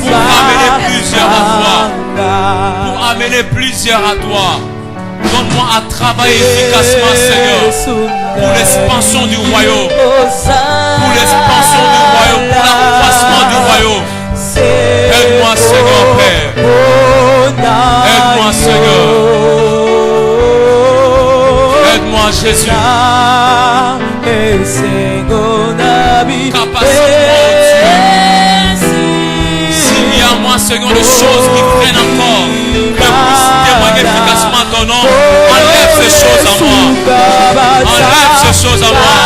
S3: pour amener plusieurs à toi. Pour amener plusieurs à toi. Donne-moi à travailler efficacement, Seigneur, pour l'expansion du royaume. Pour l'expansion du royaume, pour l'accroissement du royaume. Aide-moi, Seigneur Père. Aide-moi, Seigneur. Aide-moi, Jésus. Capacite-moi, Dieu. S'il y a en moi, Seigneur, des choses qui prennent encore, que puisse témoigner efficacement ton nom. Enlève ces choses en moi. Enlève ces choses en moi.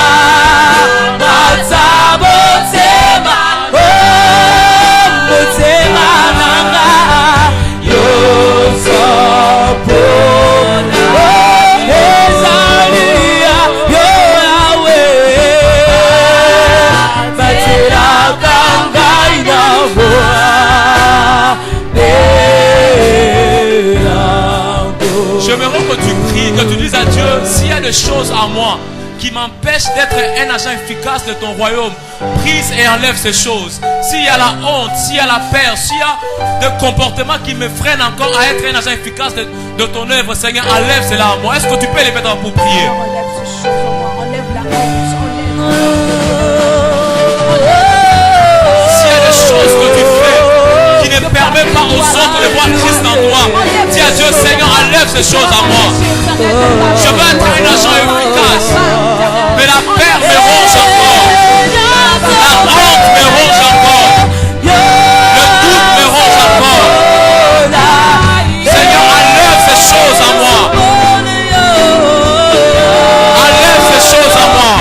S4: Yo
S3: des choses en moi qui m'empêchent d'être un agent efficace de ton royaume, brise et enlève ces choses. S'il y a la honte, s'il y a la peur, s'il y a des comportements qui me freinent encore à être un agent efficace de ton œuvre, Seigneur, enlève cela à moi. Est-ce que tu peux les mettre pour prier?
S4: Enlève ces choses en moi, enlève la honte,
S3: S'il y a des choses que tu fais qui ne permettent pas aux autres de voir Christ en toi, dis à Dieu, Seigneur, enlève ces choses à moi. Je veux être un agent efficace, mais la peur me ronge encore, la honte me ronge encore, le doute me ronge encore. Seigneur, enlève ces choses à moi. Enlève ces choses à moi.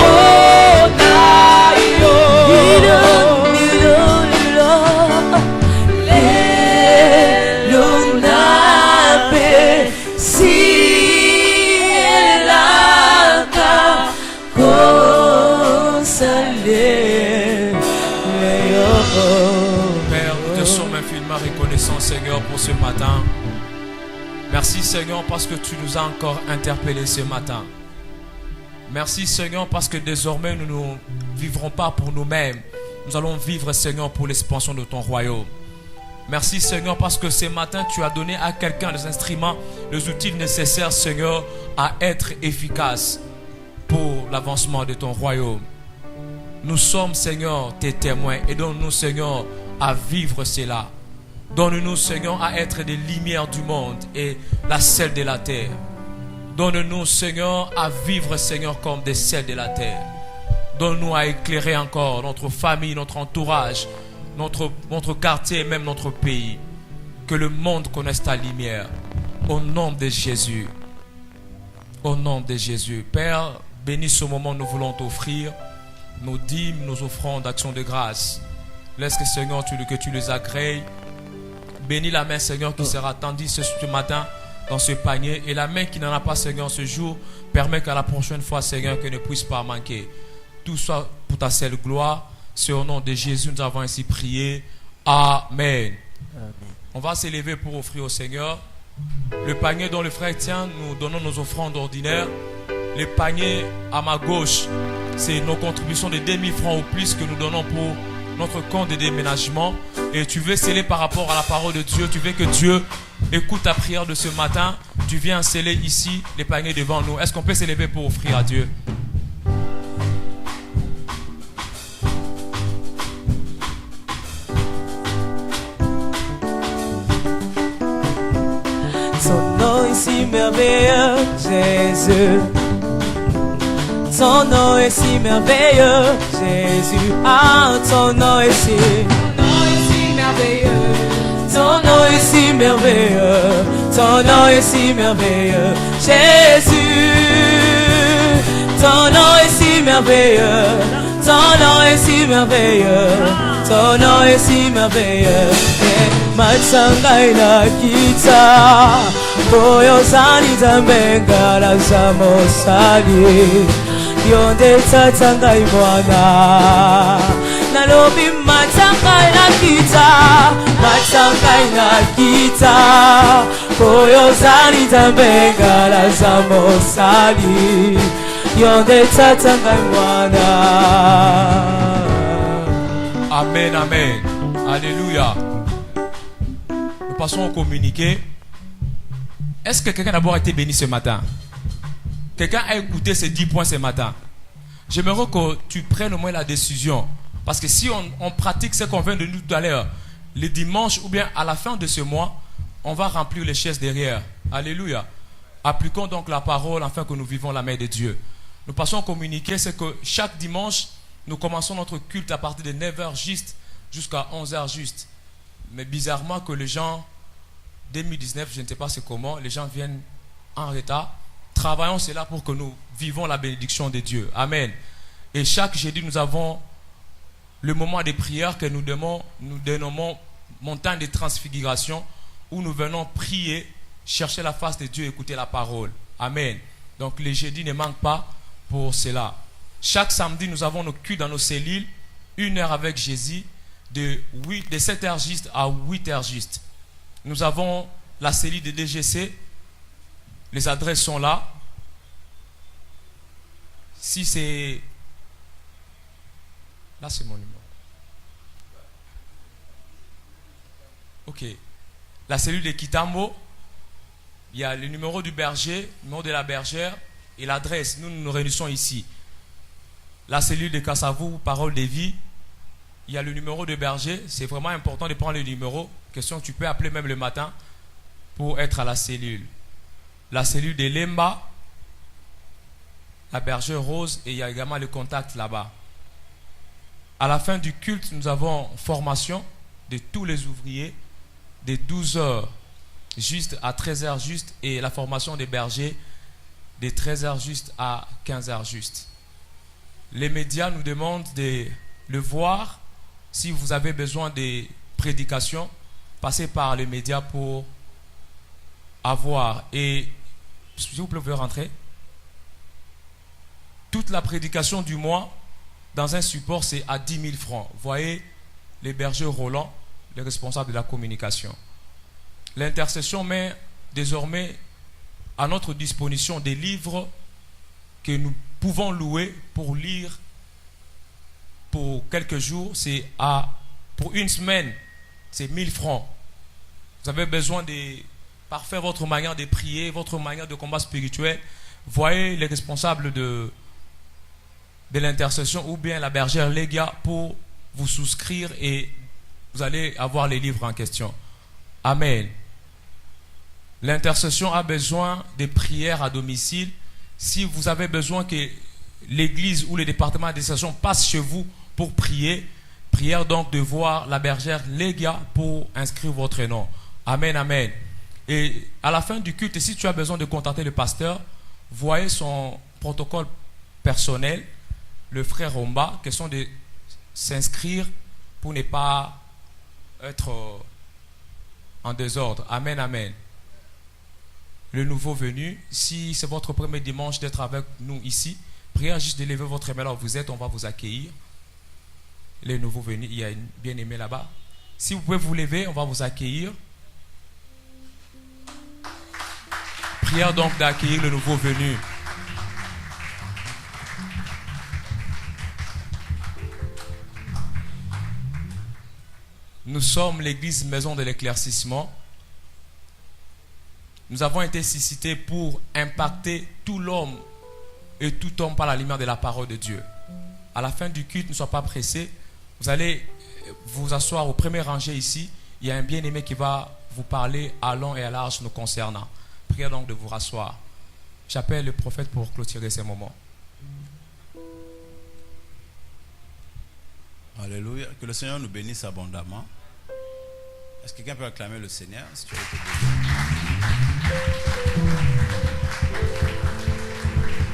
S3: Père, nous te sommes infiniment reconnaissants, Seigneur, pour ce matin. Merci, Seigneur, parce que tu nous as encore interpellés ce matin. Merci, Seigneur, parce que désormais nous ne vivrons pas pour nous-mêmes. Nous allons vivre, Seigneur, pour l'expansion de ton royaume. Merci, Seigneur, parce que ce matin tu as donné à quelqu'un les instruments, les outils nécessaires, Seigneur, à être efficace pour l'avancement de ton royaume. Nous sommes, Seigneur, tes témoins. Aide-nous, Seigneur, à vivre cela. Donne-nous, Seigneur, à être des lumières du monde et la sel de la terre. Donne-nous, Seigneur, à vivre, Seigneur, comme des sels de la terre. Donne-nous à éclairer encore notre famille, notre entourage, notre quartier et même notre pays. Que le monde connaisse ta lumière. Au nom de Jésus. Au nom de Jésus. Père, bénis ce moment, nous voulons t'offrir nos dîmes, nos offrandes d'action de grâce. Laisse que, Seigneur, que tu les agrées. Bénis la main, Seigneur, qui sera tendue ce matin dans ce panier. Et la main qui n'en a pas, Seigneur, ce jour, permet qu'à la prochaine fois, Seigneur, que ne puisse pas manquer. Tout soit pour ta seule gloire. C'est au nom de Jésus, nous avons ainsi prié. Amen. Amen. On va s'élever pour offrir au Seigneur. Le panier dont le frère tient, nous donnons nos offrandes ordinaires. Le panier à ma gauche, c'est nos contributions de 2000 francs ou plus que nous donnons pour notre compte de déménagement. Et tu veux sceller par rapport à la parole de Dieu, tu veux que Dieu écoute ta prière de ce matin, tu viens sceller ici les paniers devant nous. Est-ce qu'on peut s'élever pour offrir à Dieu?
S5: Ton nom est si merveilleux, Jésus. Ton nom est si merveilleux, Jésus. Ah, ton nom est si merveilleux. Ton nom est si merveilleux. Ton nom est si merveilleux, Jésus. Ton nom est si merveilleux. Ton nom est si merveilleux. Ton nom est si merveilleux. Matsangai na kita boyo zani zambenga la zamosali yonde tatsangai mwana nalobi matsangai na kita boyo zani zambenga la zamosali yonde tatsangai mwana.
S3: Amen, amen. Alléluia. Passons au communiqué. Est-ce que quelqu'un d'abord a été béni ce matin? Quelqu'un a écouté ces 10 points ce matin? J'aimerais que tu prennes au moins la décision. Parce que si on pratique ce qu'on vient de nous tout à l'heure, le dimanche ou bien à la fin de ce mois, on va remplir les chaises derrière. Alléluia. Appliquons donc la parole afin que nous vivons la main de Dieu. Nous passons au communiqué, c'est que chaque dimanche, nous commençons notre culte à partir de 9h juste jusqu'à 11h juste. Mais bizarrement que les gens, 2019, je ne sais pas c'est comment, les gens viennent en retard. Travaillons cela pour que nous vivons la bénédiction de Dieu. Amen. Et chaque jeudi, nous avons le moment de prière que nous dénommons montagne de transfiguration, où nous venons prier, chercher la face de Dieu, écouter la parole. Amen. Donc les jeudis ne manquent pas pour cela. Chaque samedi, nous avons nos cultes dans nos cellules, 1 heure avec Jésus, de 7h juste à 8h juste. Nous avons la cellule de DGC. Les adresses sont là. Si c'est... Là, c'est mon numéro. Ok. La cellule de Kitambo, il y a le numéro du berger, le numéro de la bergère et l'adresse. Nous nous réunissons ici. La cellule de Kassavou, Parole de vie, il y a le numéro de berger. C'est vraiment important de prendre le numéro. Question, tu peux appeler même le matin pour être à la cellule. La cellule de Lemba, la bergère Rose, et il y a également le contact là-bas. À la fin du culte, nous avons formation de tous les ouvriers de 12h juste à 13h juste, et la formation des bergers de 13h juste à 15h juste. Les médias nous demandent de le voir. Si vous avez besoin de prédications, passez par les médias pour avoir. Et s'il vous plaît, vous pouvez rentrer. Toute la prédication du mois dans un support, c'est à 10 000 francs. Voyez les bergers Roland, les responsables de la communication. L'intercession met désormais à notre disposition des livres que nous pouvons louer pour lire pour quelques jours. Pour une semaine, c'est 1000 francs. Vous avez besoin de parfaire votre manière de prier, votre manière de combat spirituel. Voyez les responsables de l'intercession ou bien la bergère Légia pour vous souscrire et vous allez avoir les livres en question. Amen. L'intercession a besoin de prières à domicile. Si vous avez besoin que l'église ou le département d'intercession passe chez vous pour prier, prière donc de voir la bergère Légia pour inscrire votre nom. Amen, amen. Et à la fin du culte, si tu as besoin de contacter le pasteur, voyez son protocole personnel, le frère Romba, question de s'inscrire pour ne pas être en désordre. Amen, amen. Le nouveau venu, si c'est votre premier dimanche d'être avec nous ici, priez juste de lever votre main là où vous êtes, on va vous accueillir. Les nouveaux venus, il y a une bien-aimée là-bas. Si vous pouvez vous lever, on va vous accueillir. Prière donc d'accueillir le nouveau venu. Nous sommes l'église Maison de l'éclaircissement. Nous avons été suscités pour impacter tout l'homme et tout homme par la lumière de la parole de Dieu. À la fin du culte, ne soyez pas pressés. Vous allez vous asseoir au premier rangé ici. Il y a un bien-aimé qui va vous parler à long et à large nous concernant. Priez donc de vous rasseoir. J'appelle le prophète pour clôturer ces moments.
S1: Alléluia. Que le Seigneur nous bénisse abondamment. Est-ce que quelqu'un peut acclamer le Seigneur si tu as été béni?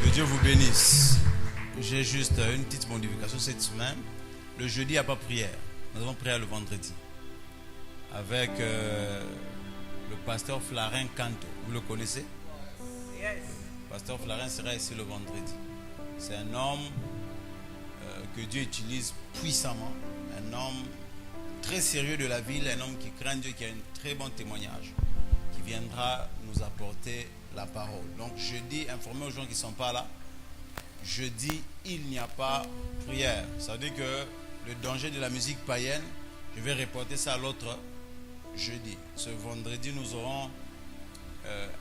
S1: Que Dieu vous bénisse. J'ai juste une petite modification cette semaine. Le jeudi, il n'y a pas prière. Nous avons prière le vendredi. Avec le pasteur Flarin Canto. Vous le connaissez?
S5: Yes.
S1: Le pasteur Flarin sera ici le vendredi. C'est un homme que Dieu utilise puissamment. Un homme très sérieux de la ville. Un homme qui craint Dieu, qui a un très bon témoignage. Qui viendra nous apporter la parole. Donc jeudi, informez aux gens qui ne sont pas là. Jeudi, il n'y a pas prière. Ça veut dire que le danger de la musique païenne, je vais reporter ça à l'autre jeudi. Ce vendredi, nous aurons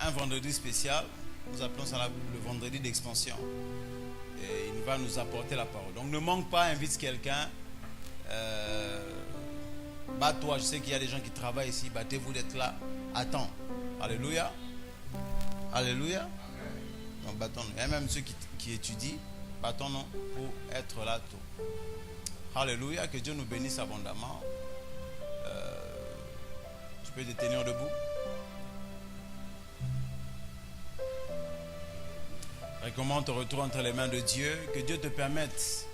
S1: un vendredi spécial. Nous appelons ça le vendredi d'expansion. Et il va nous apporter la parole. Donc ne manque pas, invite quelqu'un. Bats-toi, je sais qu'il y a des gens qui travaillent ici. Battez-vous d'être là. Attends. Alléluia. Alléluia. Donc battons-nous. Il y a même ceux qui étudient. Battons-nous pour être là tôt. Alléluia. Que Dieu nous bénisse abondamment. Tu peux te tenir debout. Recommande ton retour entre les mains de Dieu. Que Dieu te permette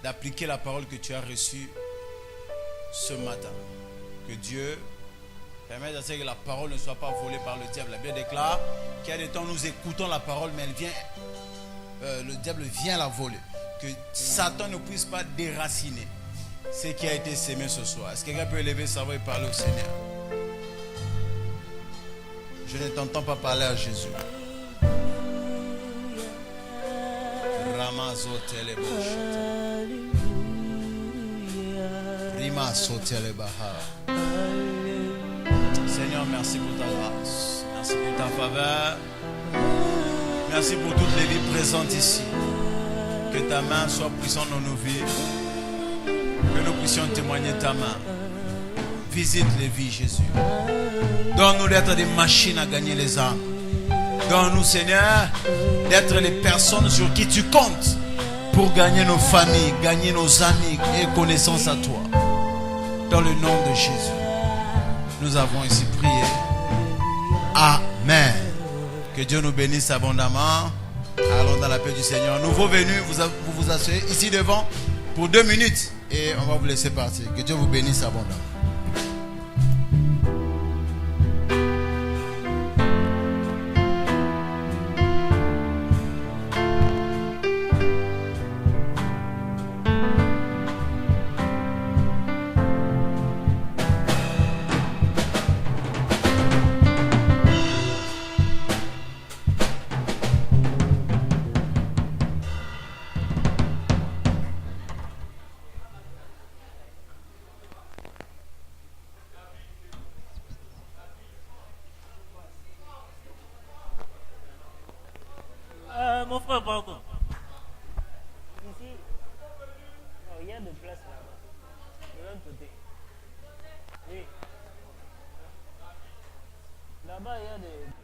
S1: d'appliquer la parole que tu as reçue ce matin. Que Dieu permette à ce que la parole ne soit pas volée par le diable. La Bible déclare qu'il y a des temps où nous écoutons la parole, mais elle vient, le diable vient la voler. Que Satan ne puisse pas déraciner ce qui a été semé ce soir. Est-ce que quelqu'un peut élever sa voix et parler au Seigneur? Je ne t'entends pas parler à Jésus. Seigneur, merci pour ta grâce. Merci pour ta faveur. Merci pour toutes les vies présentes ici. Que ta main soit puissante dans nos vies. Que nous puissions témoigner ta main. Visite les vies, Jésus. Donne-nous d'être des machines à gagner les âmes. Donne-nous, Seigneur, d'être les personnes sur qui tu comptes pour gagner nos familles, gagner nos amis et connaissance à toi. Dans le nom de Jésus, nous avons ici prié. Amen. Que Dieu nous bénisse abondamment. Allons dans la paix du Seigneur. Nouveau venu, vous asseyez ici devant pour 2 minutes et on va vous laisser partir. Que Dieu vous bénisse abondamment.
S6: Mon frère, pas encore. Ici, il y a de place là-bas. De l'autre côté. Oui. Là-bas, il y a des...